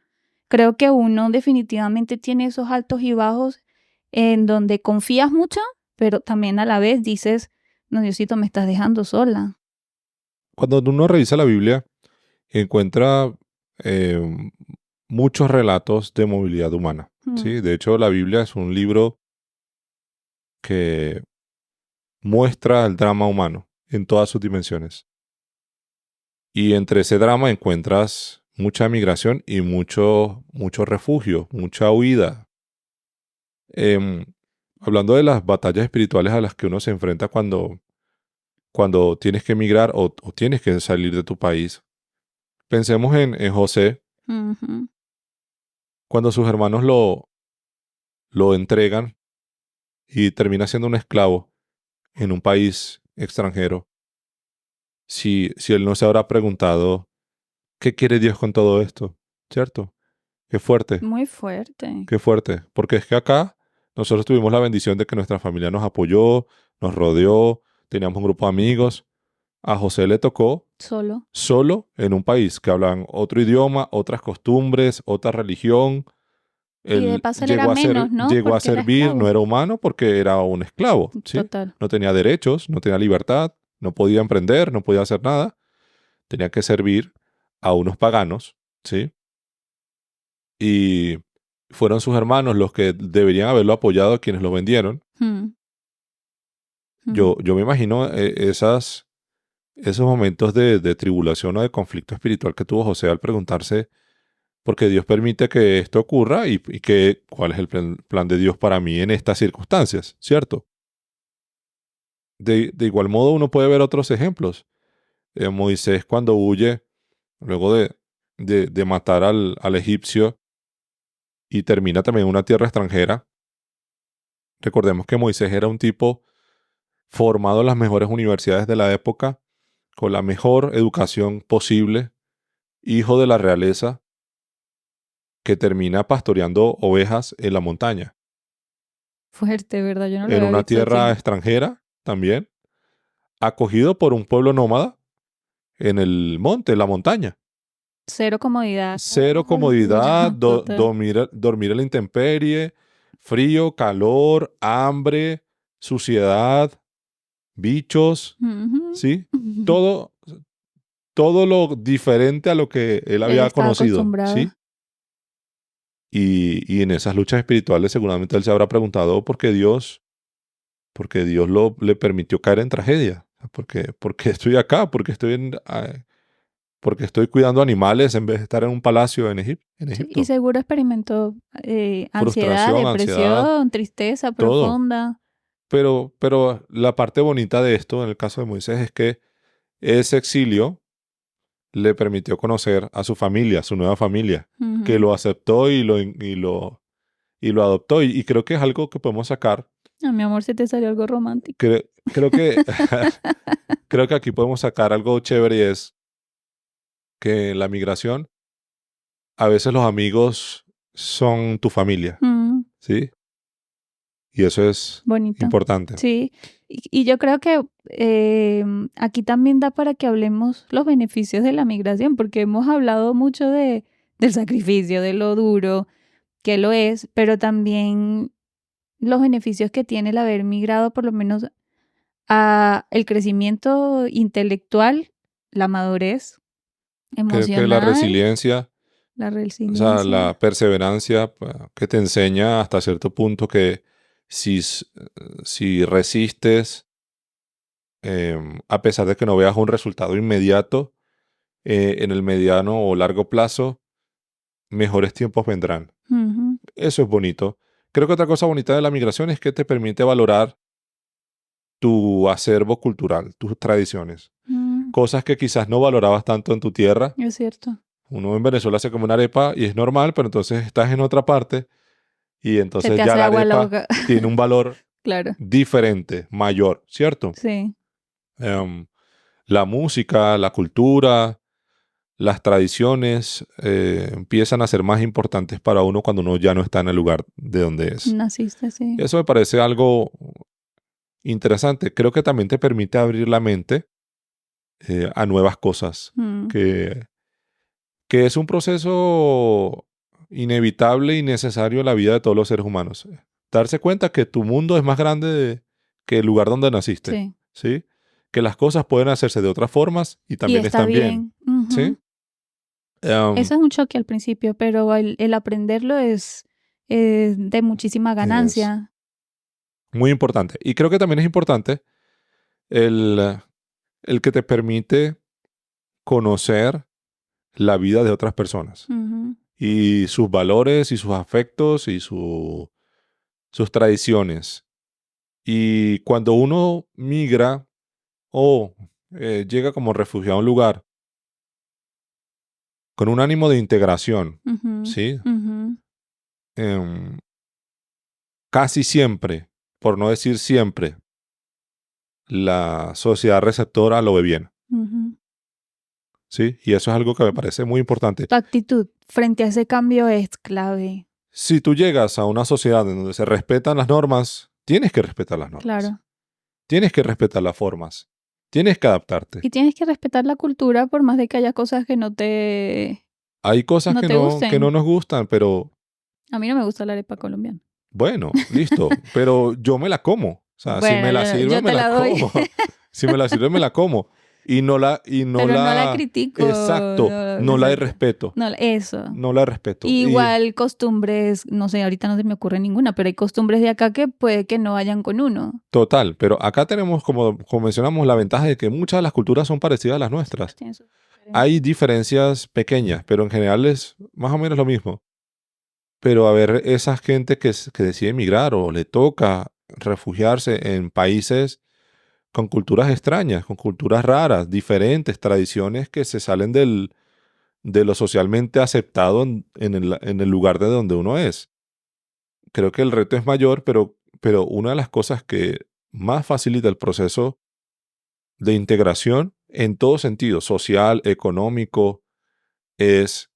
Creo que uno definitivamente tiene esos altos y bajos en donde confías mucho, pero también a la vez dices, no, Diosito, me estás dejando sola. Cuando uno revisa la Biblia, encuentra eh, muchos relatos de movilidad humana. Mm, ¿Sí? De hecho, la Biblia es un libro que muestra el drama humano en todas sus dimensiones. Y entre ese drama encuentras mucha migración y mucho refugio, mucha huida. Em, Hablando de las batallas espirituales a las que uno se enfrenta cuando tienes que emigrar o tienes que salir de tu país. Pensemos en José, ujú. cuando sus hermanos lo entregan y termina siendo un esclavo en un país extranjero. Si él no se habrá preguntado, ¿qué quiere Dios con todo esto? ¿Cierto? Qué fuerte, Muy fuerte. qué fuerte. Porque es que acá nosotros tuvimos la bendición de que nuestra familia nos apoyó, nos rodeó, teníamos un grupo de amigos. A José le tocó Solo. solo en un país que hablan otro idioma, otras costumbres, otra religión. Y de Él paso él era menos, ¿no? llegó a Porque era servir, no esclavo. era humano porque era un esclavo, ¿sí? Total. No tenía derechos, no tenía libertad, no podía emprender, no podía hacer nada. Tenía que servir a unos paganos, ¿sí? Y fueron sus hermanos los que deberían haberlo apoyado a quienes lo vendieron. Mm, mm. Yo me imagino esos momentos de tribulación o de conflicto espiritual que tuvo José al preguntarse por qué Dios permite que esto ocurra y cuál es el plan de Dios para mí en estas circunstancias, ¿cierto? De igual modo uno puede ver otros ejemplos. Moisés cuando huye, luego de matar al egipcio y termina también en una tierra extranjera. Recordemos que Moisés era un tipo formado en las mejores universidades de la época, con la mejor educación posible, hijo de la realeza, que termina pastoreando ovejas en la montaña, Fuerte, ¿verdad? Yo no lo en había una visto tierra así. extranjera también, acogido por un pueblo nómada en el monte, en la montaña. Cero comodidad. Cero comodidad, No, total. dormir en la intemperie, frío, calor, hambre, suciedad, bichos, Ujú. ¿sí? Todo, todo lo diferente a lo que él Él había estaba conocido, acostumbrado. ¿sí? Y en esas luchas espirituales seguramente él se habrá preguntado por qué Dios le permitió caer en tragedia. ¿Por qué estoy acá? ¿Por qué estoy cuidando animales en vez de estar en un palacio en Sí, y Egipto? seguro experimentó ansiedad, Frustración, ansiedad, depresión, tristeza todo. profunda. Pero la parte bonita de esto, en el caso de Moisés, es que ese exilio le permitió conocer a su familia, a su nueva familia, que Ujú. lo aceptó y lo adoptó. Y creo que es algo que podemos sacar. Ah, mi amor, se te salió algo romántico. Creo que, creo que aquí podemos sacar algo chévere y es que en la migración a veces los amigos son tu familia, Mm, ¿sí? Y eso es bonito. importante. Sí, y yo creo que aquí también da para que hablemos los beneficios de la migración, porque hemos hablado mucho del sacrificio, de lo duro que lo es, pero también los beneficios que tiene el haber migrado, por lo menos a el crecimiento intelectual, la madurez Creo que la emocional, resiliencia, la o sea, la resiliencia. perseverancia que te enseña hasta cierto punto que si resistes, a pesar de que no veas un resultado inmediato, en el mediano o largo plazo, mejores tiempos vendrán. Ujú, Eso es bonito. Creo que otra cosa bonita de la migración es que te permite valorar tu acervo cultural, tus tradiciones. mm, Cosas que quizás no valorabas tanto en tu tierra. es cierto. Uno en Venezuela se come una arepa y es normal, pero entonces estás en otra parte y Se entonces te ya hace la agua la arepa boca. tiene un valor Claro, diferente, mayor, ¿cierto? sí. Em, la música, la cultura, las tradiciones empiezan a ser más importantes para uno cuando uno ya no está en el lugar de donde es. Naciste, sí. Eso me parece algo interesante. Creo que también te permite abrir la mente a nuevas cosas, Mm, que es un proceso inevitable y necesario en la vida de todos los seres humanos. Darse cuenta que tu mundo es más grande que el lugar donde naciste, sí. ¿sí? Que las cosas pueden hacerse de otras formas y Y también está están bien, bien. Ujú. ¿sí? Em, Eso es un choque al principio, pero el aprenderlo es de muchísima es ganancia. muy importante. Y creo que también es importante el, el que te permite conocer la vida de otras personas Ujú, y sus valores y sus afectos y sus tradiciones. Y cuando uno migra o llega como refugiado a un lugar con un ánimo de integración, ujú, ¿sí? ujú, Em, casi siempre, por no decir siempre, la sociedad receptora lo ve bien, ujú. ¿sí? Y eso es algo que me parece muy importante. Tu actitud frente a ese cambio es clave, Si tú llegas a una sociedad en donde se respetan las normas, tienes que respetar las normas, claro. tienes que respetar las formas, tienes que adaptarte. Y tienes que respetar la cultura por más de que haya cosas que Hay cosas no que te no gusten. nos gustan, pero A mí no me gusta la arepa colombiana. bueno, listo, pero yo me la como. O sea, si me Bueno, la yo sirven, me te la la doy, como. Si me la sirven, me la como. pero no la critico. Exacto, No, no la exacto. irrespeto. No, eso. No la respeto. Y Igual costumbres, no sé, ahorita no se me ocurre ninguna, pero hay costumbres de acá que puede que no vayan con uno. total, pero acá tenemos, como mencionamos, la ventaja de que muchas de las culturas son parecidas a las Todas nuestras. tienen sus Hay diferencias. diferencias pequeñas, pero en general es más o menos lo mismo. Pero a ver, esa gente que decide emigrar o le toca refugiarse en países con culturas extrañas, con culturas raras, diferentes, tradiciones que se salen de lo socialmente aceptado en el lugar de donde uno es. Creo que el reto es mayor, pero una de las cosas que más facilita el proceso de integración en todo sentido, social, económico, es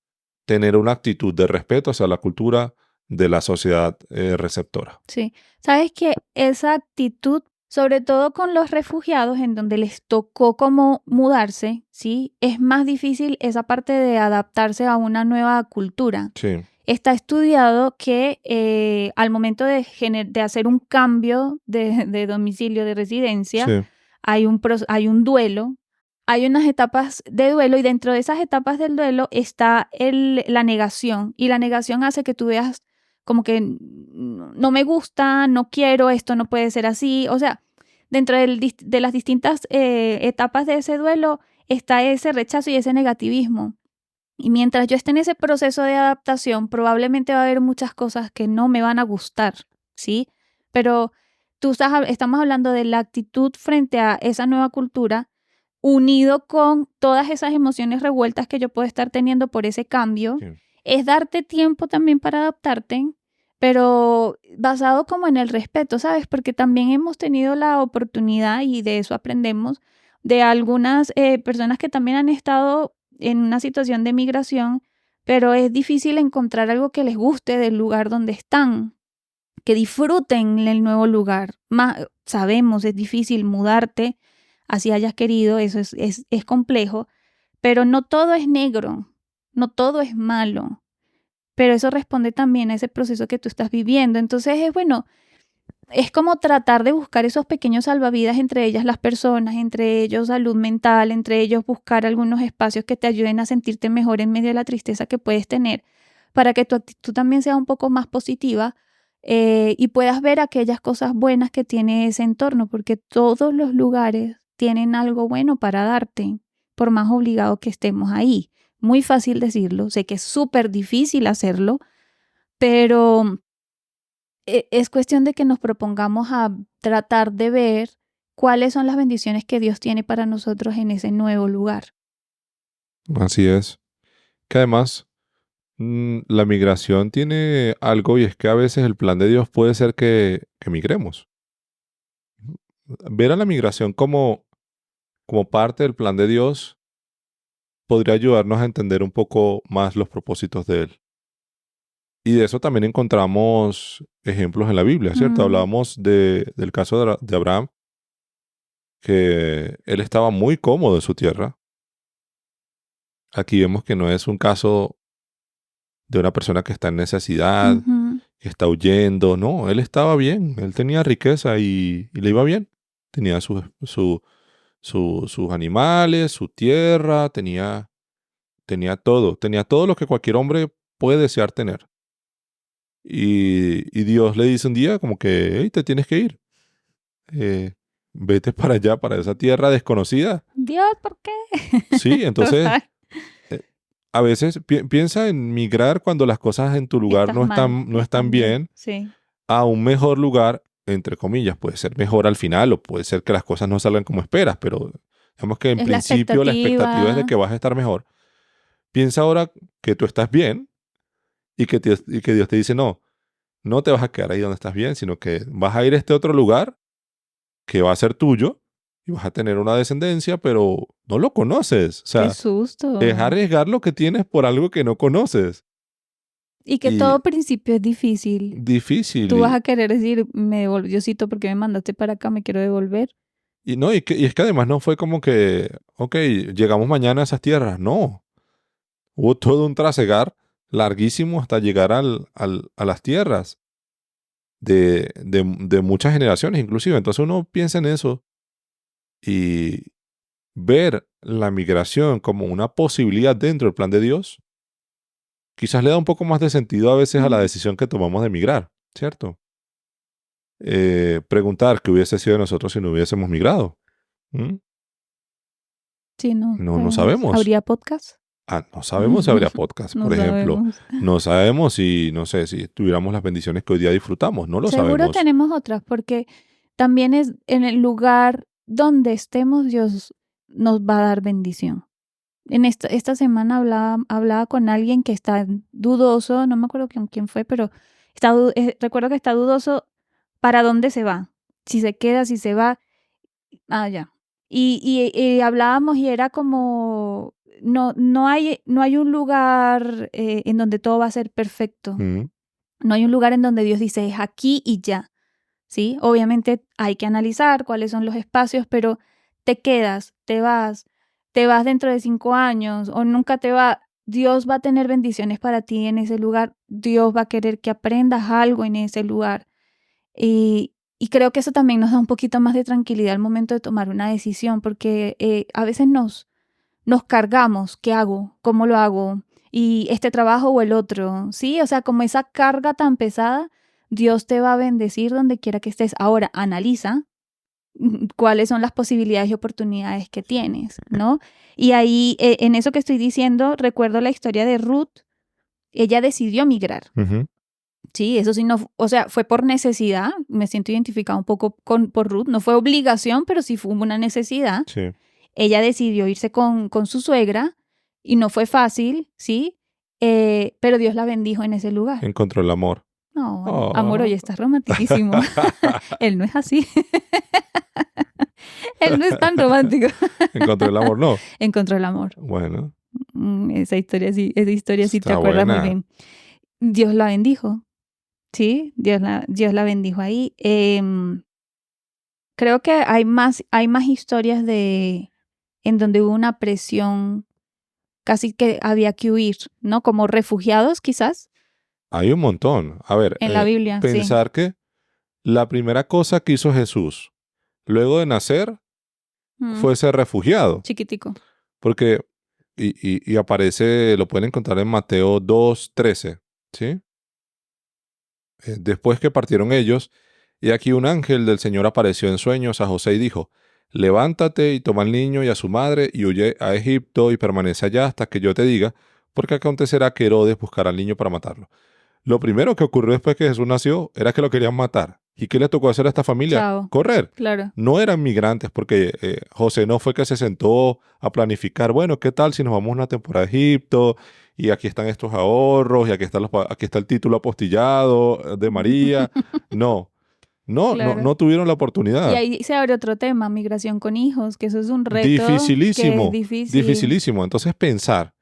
tener una actitud de respeto hacia la cultura de la sociedad receptora. Sí. Sabes que esa actitud, sobre todo con los refugiados, en donde les tocó como mudarse, ¿sí? Es más difícil esa parte de adaptarse a una nueva cultura. Sí, Está estudiado que al momento de hacer un cambio de domicilio, de residencia, sí, hay un duelo, hay unas etapas de duelo y dentro de esas etapas del duelo está la negación y la negación hace que tú veas como que no me gusta, no quiero, esto no puede ser así. O sea, dentro de las distintas etapas de ese duelo está ese rechazo y ese negativismo. Y mientras yo esté en ese proceso de adaptación, probablemente va a haber muchas cosas que no me van a gustar, ¿sí? Pero estamos hablando de la actitud frente a esa nueva cultura, unido con todas esas emociones revueltas que yo puedo estar teniendo por ese cambio. sí. Es darte tiempo también para adaptarte, pero basado como en el respeto, ¿sabes? Porque también hemos tenido la oportunidad, y de eso aprendemos, de algunas personas que también han estado en una situación de migración, pero es difícil encontrar algo que les guste del lugar donde están, que disfruten el nuevo lugar. Sabemos, es difícil mudarte, así hayas querido, eso es complejo, pero no todo es negro, no todo es malo, pero eso responde también a ese proceso que tú estás viviendo. Entonces es como tratar de buscar esos pequeños salvavidas, entre ellas las personas, entre ellos salud mental, entre ellos buscar algunos espacios que te ayuden a sentirte mejor en medio de la tristeza que puedes tener, para que tu actitud también sea un poco más positiva y puedas ver aquellas cosas buenas que tiene ese entorno, porque todos los lugares tienen algo bueno para darte, por más obligado que estemos ahí. Muy fácil decirlo, sé que es súper difícil hacerlo, pero es cuestión de que nos propongamos a tratar de ver cuáles son las bendiciones que Dios tiene para nosotros en ese nuevo lugar. Así es. Que además, la migración tiene algo y es que a veces el plan de Dios puede ser que migremos. Ver a la migración como parte del plan de Dios podría ayudarnos a entender un poco más los propósitos de Él. Y de eso también encontramos ejemplos en la Biblia, ¿cierto? Mm, Hablábamos del caso de Abraham, que él estaba muy cómodo en su tierra. Aquí vemos que no es un caso de una persona que está en necesidad, ujú. que está huyendo. No, él estaba bien, él tenía riqueza y le iba bien. Tenía sus animales, su tierra, tenía todo lo que cualquier hombre puede desear tener. Y Dios le dice un día como que, hey, te tienes que ir. Eh, Vete para allá, para esa tierra desconocida. Dios, ¿por qué? Sí, entonces Total, eh, a veces piensa en migrar cuando las cosas en tu lugar estás mal, no están están bien, bien sí. a un mejor lugar, entre comillas. Puede ser mejor al final o puede ser que las cosas no salgan como esperas, pero digamos que en Es la principio la expectativa es de expectativa. que vas a estar mejor. Piensa ahora que tú estás bien y que Dios te dice, no, no te vas a quedar ahí donde estás bien, sino que vas a ir a este otro lugar que va a ser tuyo y vas a tener una descendencia, pero no lo conoces. O Qué sea, es susto. arriesgar lo que tienes por algo que no conoces. Y que Y todo principio es difícil. difícil. Tú vas a querer decir, me devolvió, Diosito, ¿porque me mandaste para acá? Me quiero devolver. No, y es que además no fue como que, ok, llegamos mañana a esas tierras. No. Hubo todo un trasegar larguísimo hasta llegar a las tierras de muchas generaciones, inclusive. Entonces uno piensa en eso y ver la migración como una posibilidad dentro del plan de Dios, quizás le da un poco más de sentido a veces a la Mm, decisión que tomamos de migrar, ¿cierto? Preguntar qué hubiese sido de nosotros si no hubiésemos migrado. ¿Mm? sí, no No, no sabemos. sabemos. ¿Habría podcast? No sabemos si habría podcast, No por ejemplo. sabemos. No sabemos si, no sé, si tuviéramos las bendiciones que hoy día disfrutamos. No lo Seguro sabemos. tenemos otras, porque también es en el lugar donde estemos, Dios nos va a dar bendición. En esta semana hablaba con alguien que está dudoso, no me acuerdo con quién fue, pero recuerdo que está dudoso para dónde se va, si se queda, si se va. Ya. Y hablábamos y era como, no hay un lugar en donde todo va a ser perfecto. Mm. No hay un lugar en donde Dios dice, es aquí y ya. ¿Sí? Obviamente hay que analizar cuáles son los espacios, pero te quedas, te vas dentro de 5 años o nunca te va. Dios va a tener bendiciones para ti en ese lugar. Dios va a querer que aprendas algo en ese lugar. Y creo que eso también nos da un poquito más de tranquilidad al momento de tomar una decisión, porque a veces nos cargamos, ¿qué hago? ¿Cómo lo hago? ¿Y este trabajo o el otro? Sí, o sea, como esa carga tan pesada, Dios te va a bendecir donde quiera que estés. Ahora, analiza cuáles son las posibilidades y oportunidades que tienes, ¿no? Y ahí, en eso que estoy diciendo, recuerdo la historia de Ruth. Ella decidió migrar. Ujú. Sí, eso sí, no, o sea, fue por necesidad. Me siento identificada un poco por Ruth. No fue obligación, pero sí fue una necesidad. Sí. Ella decidió irse con su suegra y no fue fácil, ¿sí? Pero Dios la bendijo en ese lugar. Encontró el amor. No, amor, Oh. oye, estás romantiquísimo. Él no es así. Él no es tan romántico. Encontró el amor, no. Encontró el amor. Bueno, Esa historia sí te está acuerdas muy buena. bien. Dios la bendijo, ¿sí? Dios la bendijo ahí. Creo que hay más historias en donde hubo una presión casi que había que huir, ¿no? Como refugiados, quizás, Hay un montón. A ver, en la Biblia, sí. pensar que la primera cosa que hizo Jesús luego de nacer Mm, fue ser refugiado. chiquitico. Porque, y aparece, lo pueden encontrar en Mateo 2:13, ¿sí? Después que partieron ellos, y aquí un ángel del Señor apareció en sueños a José y dijo, levántate y toma al niño y a su madre y huye a Egipto y permanece allá hasta que yo te diga, porque acontecerá que Herodes buscará al niño para matarlo. Lo primero que ocurrió después que Jesús nació era que lo querían matar. ¿Y qué le tocó hacer a esta familia? Chao. Correr. Claro. No eran migrantes porque José no fue que se sentó a planificar, bueno, ¿qué tal si nos vamos una temporada a Egipto y aquí están estos ahorros y aquí está el título apostillado de María? No, Claro. no tuvieron la Y oportunidad. ahí se abre otro tema, migración con hijos, que eso es un reto que es Dificilísimo, difícil. dificilísimo. Entonces pensar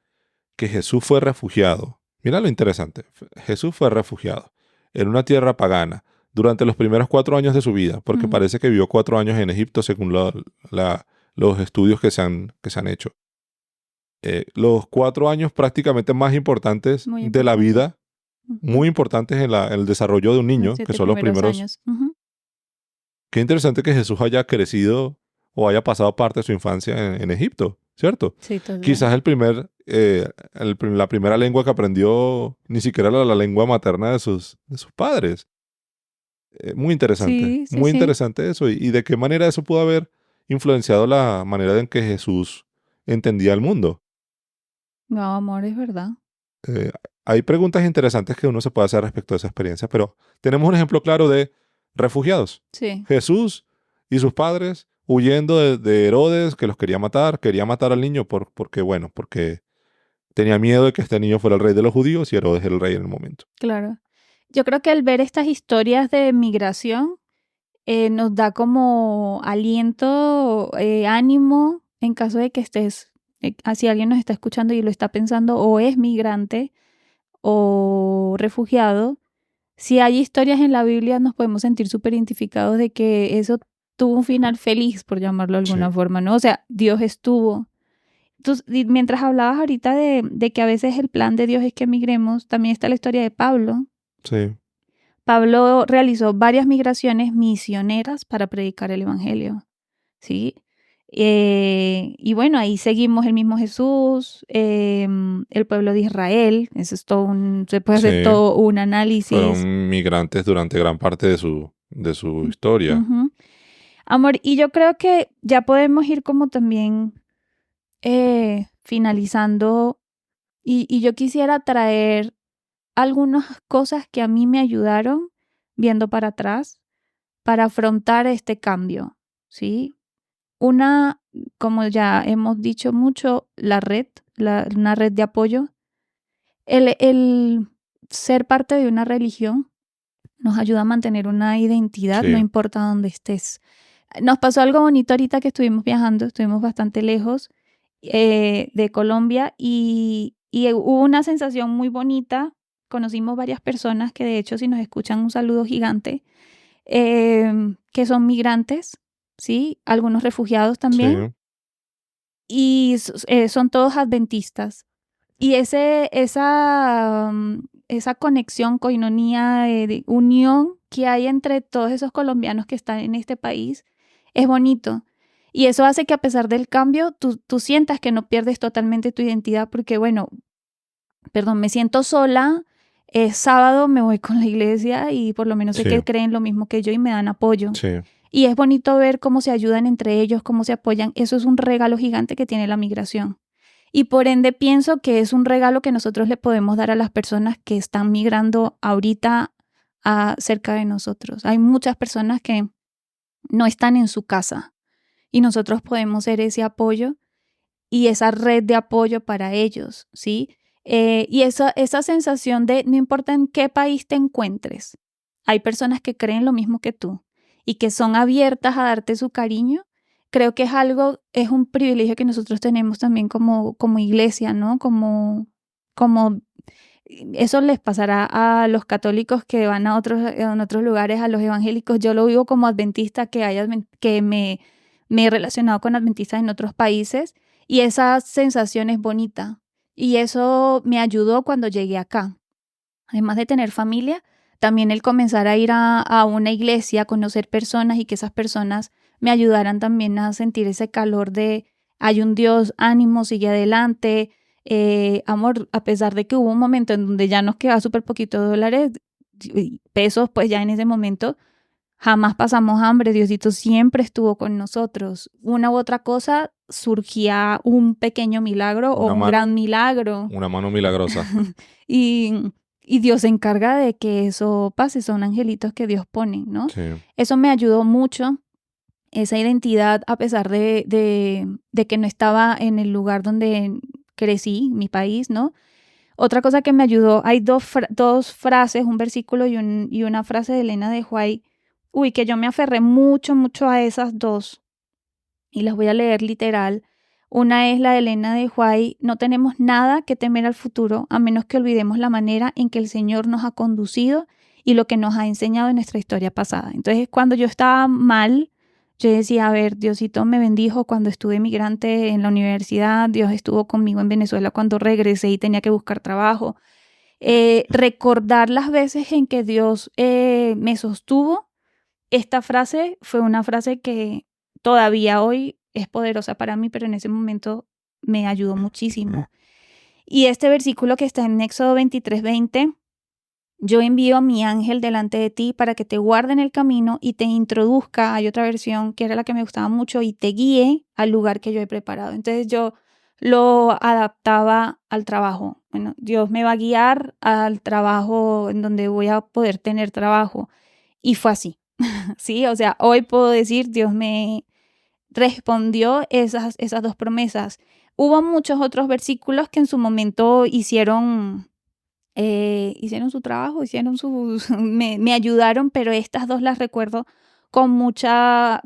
que Jesús fue refugiado. Mira lo interesante. Jesús fue refugiado en una tierra pagana durante los primeros 4 años de su vida, porque Mm, parece que vivió 4 años en Egipto según los estudios que se han hecho. Los 4 años prácticamente más importantes muy de la importante. vida, muy importantes en el desarrollo de un Los niño, que 7 son los primeros primeros. años. Ujú. Qué interesante que Jesús haya crecido o haya pasado parte de su infancia en Egipto, ¿cierto? Sí, total. Quizás la primera lengua que aprendió ni siquiera era la lengua materna de sus padres. Sí, sí, muy sí. interesante eso. Y de qué manera eso pudo haber influenciado la manera en que Jesús entendía el mundo. No, amor, es verdad. Eh, Hay preguntas interesantes que uno se puede hacer respecto a esa experiencia, pero tenemos un ejemplo claro de refugiados. Sí. Jesús y sus padres huyendo de Herodes, que los quería matar al niño porque tenía miedo de que este niño fuera el rey de los judíos y Herodes era el rey en el momento. Claro. Yo creo que al ver estas historias de migración, nos da como aliento, ánimo en caso de que estés, si alguien nos está escuchando y lo está pensando o es migrante o refugiado, si hay historias en la Biblia nos podemos sentir súper identificados de que eso tuvo un final feliz, por llamarlo de Sí, alguna forma, ¿no? O sea, Dios estuvo. Entonces, mientras hablabas ahorita de que a veces el plan de Dios es que migremos, también está la historia de Pablo. sí, Pablo realizó varias migraciones misioneras para predicar el Evangelio, ¿sí? Y bueno, ahí seguimos el mismo Jesús, el pueblo de Israel, eso es se puede hacer sí. todo un análisis. Fueron migrantes durante gran parte de su historia. Ujú. Amor, y yo creo que ya podemos ir como también finalizando, y yo quisiera traer algunas cosas que a mí me ayudaron viendo para atrás para afrontar este cambio, ¿sí? Una, como ya hemos dicho mucho, una red de apoyo. El ser parte de una religión nos ayuda a mantener una identidad, no Sí, importa dónde estés. Nos pasó algo bonito ahorita que estuvimos viajando, estuvimos bastante lejos de Colombia y hubo una sensación muy bonita. Conocimos varias personas que de hecho si nos escuchan un saludo gigante, que son migrantes, ¿sí? Algunos refugiados también sí, y son todos adventistas. Y esa conexión, coinonía, de unión que hay entre todos esos colombianos que están en este país es bonito. Y eso hace que a pesar del cambio, tú sientas que no pierdes totalmente tu identidad porque, bueno, perdón, me siento sola, es sábado, me voy con la iglesia y por lo menos sé sí, que creen lo mismo que yo y me dan apoyo. sí, Y es bonito ver cómo se ayudan entre ellos, cómo se apoyan. Eso es un regalo gigante que tiene la migración. Y por ende pienso que es un regalo que nosotros le podemos dar a las personas que están migrando ahorita cerca de nosotros. Hay muchas personas que no están en su casa y nosotros podemos ser ese apoyo y esa red de apoyo para ellos, ¿sí? Y esa sensación de no importa en qué país te encuentres, hay personas que creen lo mismo que tú y que son abiertas a darte su cariño. Creo que es un privilegio que nosotros tenemos también como iglesia, ¿no? Como eso les pasará a los católicos que van en otros lugares, a los evangélicos. Yo lo vivo como adventista, que me he relacionado con adventistas en otros países y esa sensación es bonita. Y eso me ayudó cuando llegué acá. Además de tener familia, también el comenzar a ir a una iglesia, conocer personas y que esas personas me ayudaran también a sentir ese calor de hay un Dios, ánimo, sigue adelante, amor, a pesar de que hubo un momento en donde ya nos quedaba súper poquito de dólares, y pesos, pues ya en ese momento jamás pasamos hambre, Diosito siempre estuvo con nosotros. Una u otra cosa surgía un pequeño milagro o una un mano, gran milagro. una mano milagrosa. Y, y Dios se encarga de que eso pase, son angelitos que Dios pone, ¿no? Sí, Eso me ayudó mucho, esa identidad, a pesar de que no estaba en el lugar donde crecí, mi país, ¿no? Otra cosa que me ayudó, hay dos frases, un versículo y una frase de Elena de White, que yo me aferré mucho, mucho a esas dos y las voy a leer literal. Una es la de Elena de White: no tenemos nada que temer al futuro a menos que olvidemos la manera en que el Señor nos ha conducido y lo que nos ha enseñado en nuestra historia pasada. Entonces, cuando yo estaba mal, yo decía, a ver, Diosito me bendijo cuando estuve migrante en la universidad, Dios estuvo conmigo en Venezuela cuando regresé y tenía que buscar trabajo. Recordar las veces en que Dios me sostuvo. Esta frase fue una frase que todavía hoy es poderosa para mí, pero en ese momento me ayudó muchísimo. Y este versículo que está en Éxodo 23:20: yo envío a mi ángel delante de ti para que te guarde en el camino y te introduzca, hay otra versión que era la que me gustaba mucho, y te guíe al lugar que yo he preparado. Entonces yo lo adaptaba al trabajo. Bueno, Dios me va a guiar al trabajo en donde voy a poder tener trabajo. Y fue así. Sí, o sea, hoy puedo decir, Dios me respondió esas dos promesas. Hubo muchos otros versículos que en su momento hicieron su trabajo, me ayudaron, pero estas dos las recuerdo con mucha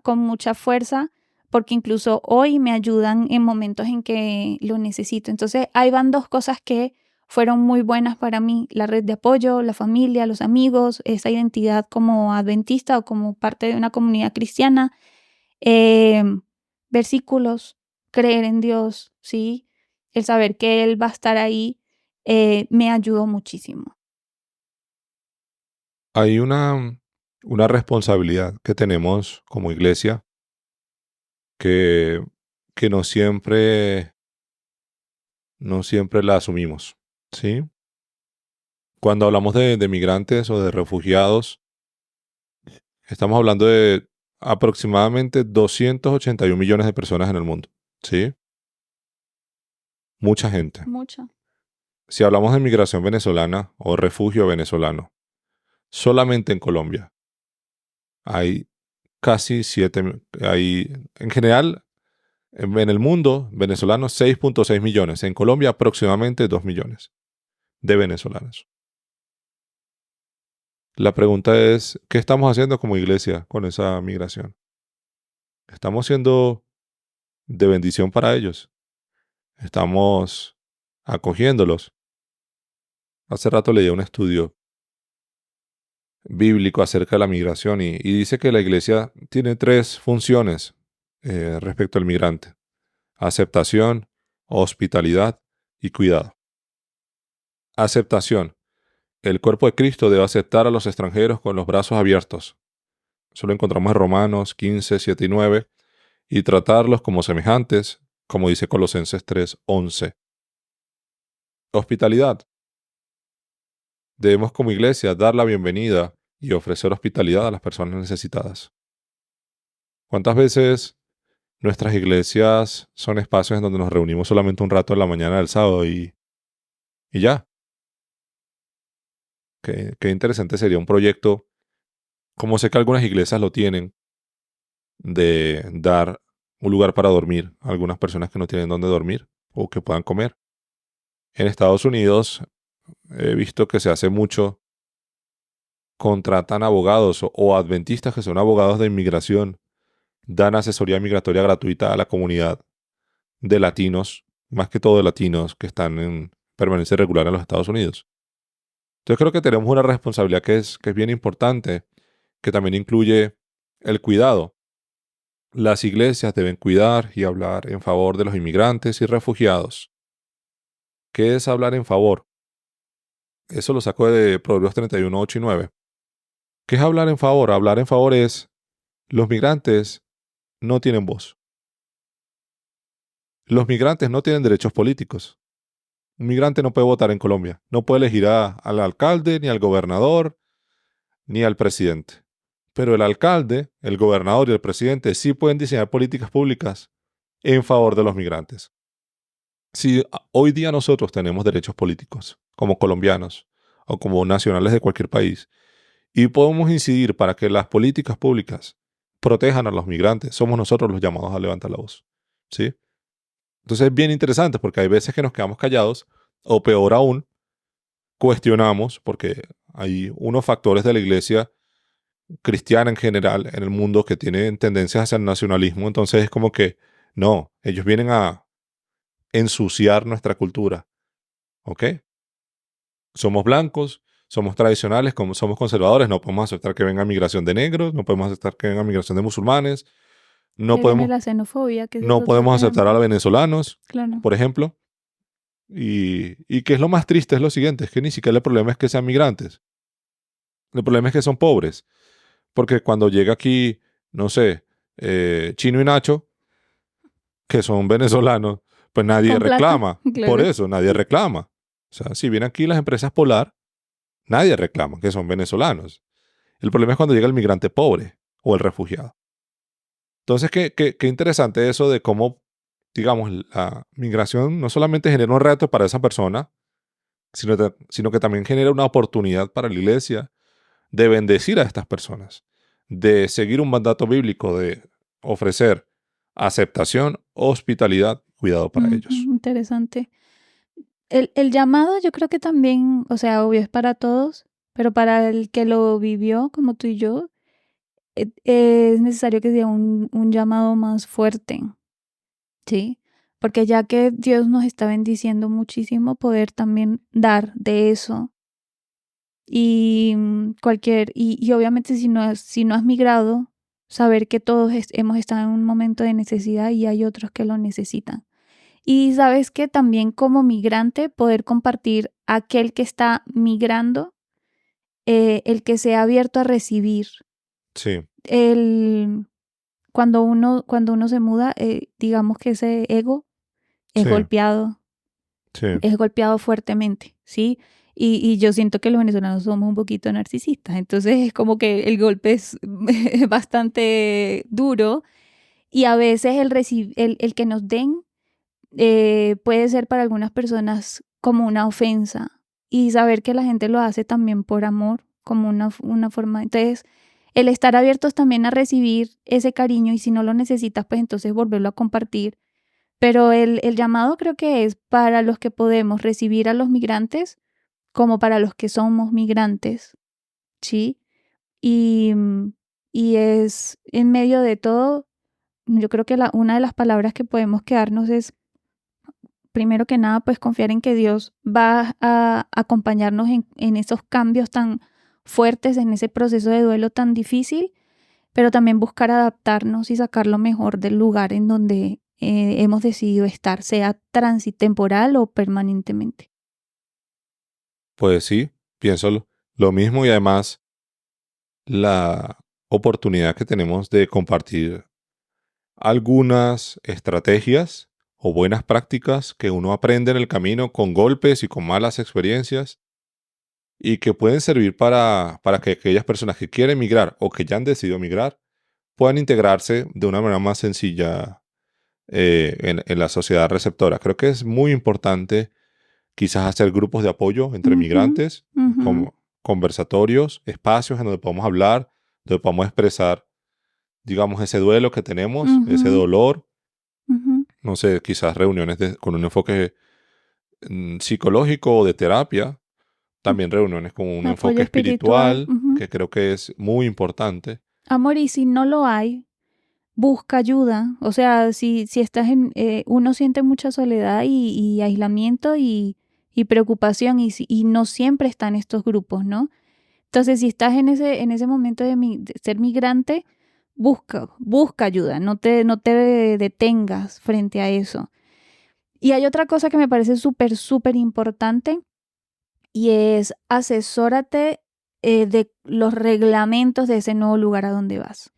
fuerza, porque incluso hoy me ayudan en momentos en que lo necesito. Entonces, ahí van dos cosas que fueron muy buenas para mí: la red de apoyo, la familia, los amigos, esa identidad como adventista o como parte de una comunidad cristiana, eh, versículos, creer en Dios, ¿sí? El saber que Él va a estar ahí, me ayudó muchísimo. hay una responsabilidad que tenemos como iglesia que, que no siempre la asumimos, ¿sí? Cuando hablamos de migrantes o de refugiados, estamos hablando de aproximadamente 281 millones de personas en el mundo, ¿sí? Mucha gente. Mucho. Si hablamos de migración venezolana o refugio venezolano, solamente en Colombia hay casi 7, hay, en general, en el mundo, venezolanos 6.6 millones. En Colombia, aproximadamente 2 millones de venezolanos. La pregunta es, ¿qué estamos haciendo como iglesia con esa migración? ¿Estamos siendo de bendición para ellos? ¿Estamos acogiéndolos? Hace rato leí un estudio bíblico acerca de la migración y dice que la iglesia tiene 3 funciones respecto al migrante: aceptación, hospitalidad y cuidado. Aceptación. El cuerpo de Cristo debe aceptar a los extranjeros con los brazos abiertos. Eso lo encontramos en Romanos 15, 7 y 9, y tratarlos como semejantes, como dice Colosenses 3, 11. Hospitalidad. Debemos como iglesia dar la bienvenida y ofrecer hospitalidad a las personas necesitadas. ¿Cuántas veces nuestras iglesias son espacios en donde nos reunimos solamente un rato en la mañana del sábado y ya? Qué interesante sería un proyecto, como sé que algunas iglesias lo tienen, de dar un lugar para dormir a algunas personas que no tienen dónde dormir o que puedan comer. En Estados Unidos he visto que se hace mucho, contratan abogados o adventistas que son abogados de inmigración, dan asesoría migratoria gratuita a la comunidad de latinos, más que todo de latinos que están en permanencia regular en los Estados Unidos. Entonces creo que tenemos una responsabilidad que es bien importante, que también incluye el cuidado. Las iglesias deben cuidar y hablar en favor de los inmigrantes y refugiados. ¿Qué es hablar en favor? Eso lo saco de Proverbios 31, 8 y 9. ¿Qué es hablar en favor? Hablar en favor es: los migrantes no tienen voz. Los migrantes no tienen derechos políticos. Un migrante no puede votar en Colombia. No puede elegir al alcalde, ni al gobernador, ni al presidente. Pero el alcalde, el gobernador y el presidente sí pueden diseñar políticas públicas en favor de los migrantes. Si hoy día nosotros tenemos derechos políticos como colombianos o como nacionales de cualquier país y podemos incidir para que las políticas públicas protejan a los migrantes, somos nosotros los llamados a levantar la voz. ¿Sí? Entonces es bien interesante porque hay veces que nos quedamos callados o peor aún, cuestionamos porque hay unos factores de la iglesia cristiana en general en el mundo que tienen tendencias hacia el nacionalismo. Entonces es como que no, ellos vienen a ensuciar nuestra cultura. ¿Ok? Somos blancos, somos tradicionales, como somos conservadores, no podemos aceptar que venga migración de negros, no podemos aceptar que venga migración de musulmanes, no Que viene podemos, la xenofobia, que ese es no otro podemos aceptar a ejemplo. los venezolanos, Claro. por ejemplo. Y que es lo más triste es lo siguiente, es que ni siquiera el problema es que sean migrantes. El problema es que son pobres. Porque cuando llega aquí, no sé, Chino y Nacho, que son venezolanos, pues nadie Con plata, reclama. Por claro. eso, nadie reclama. O sea, si vienen aquí las empresas Polar, nadie reclama que son venezolanos. El problema es cuando llega el migrante pobre o el refugiado. Entonces, qué interesante eso de cómo, digamos, la migración no solamente genera un reto para esa persona, sino que también genera una oportunidad para la iglesia de bendecir a estas personas, de seguir un mandato bíblico de ofrecer aceptación, hospitalidad, cuidado para Ujú, ellos. interesante. El llamado yo creo que también, o sea, obvio es para todos, pero para el que lo vivió, como tú y yo, es necesario que sea un llamado más fuerte, ¿sí? Porque ya que Dios nos está bendiciendo muchísimo, poder también dar de eso. Y y obviamente si no has migrado, saber que todos hemos estado en un momento de necesidad y hay otros que lo necesitan. Y sabes que también como migrante poder compartir aquel que está migrando, el que sea abierto a recibir. Sí, El, cuando uno se muda, digamos que ese ego sí, sí, es golpeado fuertemente, ¿sí? Y yo siento que los venezolanos somos un poquito narcisistas, entonces es como que el golpe es bastante duro y a veces el que nos den puede ser para algunas personas como una ofensa y saber que la gente lo hace también por amor, como una forma. Entonces, el estar abiertos también a recibir ese cariño y si no lo necesitas, pues entonces volverlo a compartir. Pero el llamado creo que es para los que podemos recibir a los migrantes como para los que somos migrantes, ¿sí? Y, y es en medio de todo, yo creo que una de las palabras que podemos quedarnos es, primero que nada, pues confiar en que Dios va a acompañarnos en esos cambios tan fuertes, en ese proceso de duelo tan difícil, pero también buscar adaptarnos y sacar lo mejor del lugar en donde hemos decidido estar, sea transitemporal o permanentemente. Pues sí, pienso lo mismo y además la oportunidad que tenemos de compartir algunas estrategias o buenas prácticas que uno aprende en el camino con golpes y con malas experiencias y que pueden servir para que aquellas personas que quieren migrar o que ya han decidido migrar puedan integrarse de una manera más sencilla en la sociedad receptora. Creo que es muy importante quizás hacer grupos de apoyo entre Ujú, migrantes, ujú, como conversatorios, espacios en donde podamos hablar, donde podamos expresar, digamos, ese duelo que tenemos, ese ujú, dolor, ujú. no sé, quizás reuniones con un enfoque psicológico o de terapia, también reuniones con un Apoyo enfoque espiritual. espiritual, Ujú. que creo que es muy importante. Amor, y si no lo hay, busca ayuda. O sea, si estás uno siente mucha soledad y aislamiento y preocupación y no siempre están estos grupos, ¿no? Entonces, si estás en ese momento de ser migrante, busca ayuda, no te detengas frente a eso. Y hay otra cosa que me parece súper, súper importante y es asesórate de los reglamentos de ese nuevo lugar a donde vas.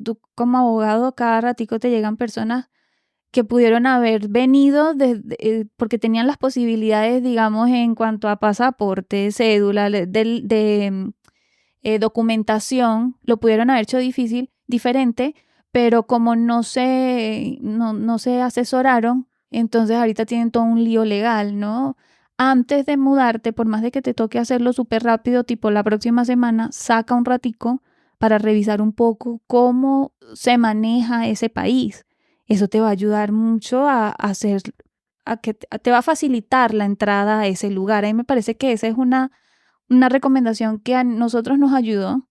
Tú como abogado, cada ratico te llegan personas que pudieron haber venido porque tenían las posibilidades, digamos, en cuanto a pasaporte, cédula, documentación, lo pudieron haber hecho diferente, pero como no se asesoraron, entonces ahorita tienen todo un lío legal, ¿no? Antes de mudarte, por más de que te toque hacerlo súper rápido, tipo la próxima semana, saca un ratico para revisar un poco cómo se maneja ese país. Eso te va a ayudar mucho te va a facilitar la entrada a ese lugar. A mí me parece que esa es una recomendación que a nosotros nos ayudó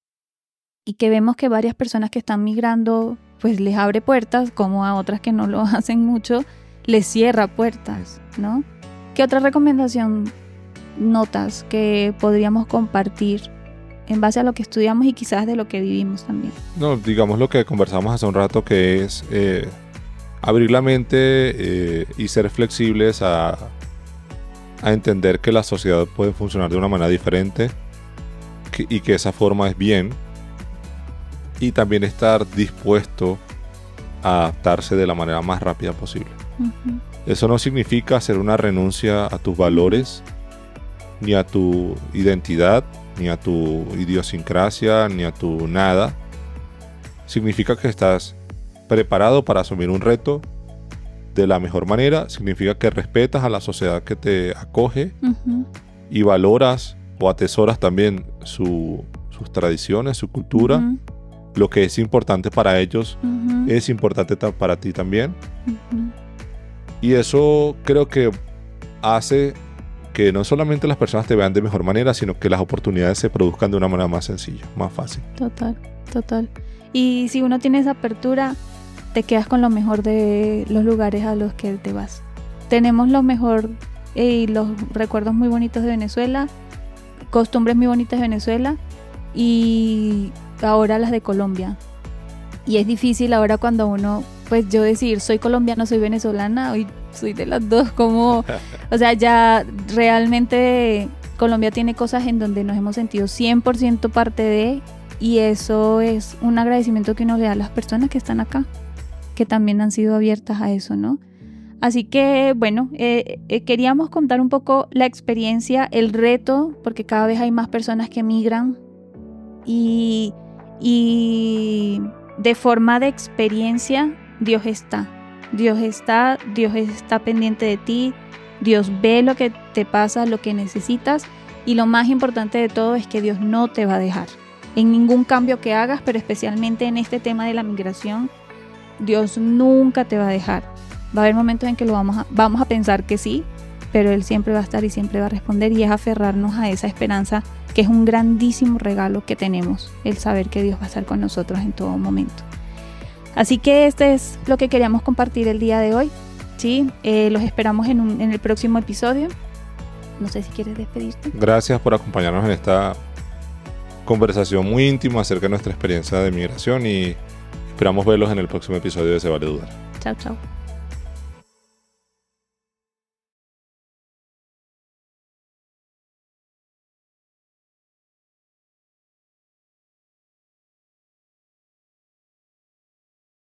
y que vemos que varias personas que están migrando pues les abre puertas, como a otras que no lo hacen mucho, les cierra puertas, ¿no? ¿Qué otra recomendación notas que podríamos compartir en base a lo que estudiamos y quizás de lo que vivimos también? No, digamos lo que conversamos hace un rato, que es abrir la mente y ser flexibles a entender que la sociedad puede funcionar de una manera diferente y que esa forma es bien, y también estar dispuesto a adaptarse de la manera más rápida posible. Uh-huh. Eso no significa hacer una renuncia a tus valores, ni a tu identidad, ni a tu idiosincrasia, ni a tu nada. Significa que estás preparado para asumir un reto de la mejor manera. Significa que respetas a la sociedad que te acoge Uh-huh. y valoras o atesoras también sus tradiciones, su cultura. Uh-huh. Lo que es importante para ellos Uh-huh. es importante para ti también. Uh-huh. Y eso creo que hace que no solamente las personas te vean de mejor manera, sino que las oportunidades se produzcan de una manera más sencilla, más fácil. Total. Y si uno tiene esa apertura, te quedas con lo mejor de los lugares a los que te vas. Tenemos lo mejor y los recuerdos muy bonitos de Venezuela, costumbres muy bonitas de Venezuela y ahora las de Colombia. Y es difícil ahora cuando uno, pues yo decir, soy colombiana, soy venezolana, hoy soy de las dos, como, o sea, ya realmente Colombia tiene cosas en donde nos hemos sentido 100% parte de, y eso es un agradecimiento que uno le da a las personas que están acá, que también han sido abiertas a eso, ¿no? Así que, bueno, queríamos contar un poco la experiencia, el reto, porque cada vez hay más personas que migran y de forma de experiencia, Dios está pendiente de ti, Dios ve lo que te pasa, lo que necesitas, y lo más importante de todo es que Dios no te va a dejar. en ningún cambio que hagas, pero especialmente en este tema de la migración, Dios nunca te va a dejar. Va a haber momentos en que vamos a pensar que sí, pero Él siempre va a estar y siempre va a responder, y es aferrarnos a esa esperanza, que es un grandísimo regalo que tenemos, el saber que Dios va a estar con nosotros en todo momento. Así que este es lo que queríamos compartir el día de hoy, ¿sí? Los esperamos en el próximo episodio. No sé si quieres despedirte. Gracias por acompañarnos en esta conversación muy íntima acerca de nuestra experiencia de migración, y esperamos verlos en el próximo episodio de Se Vale Dudar. Chao, chao.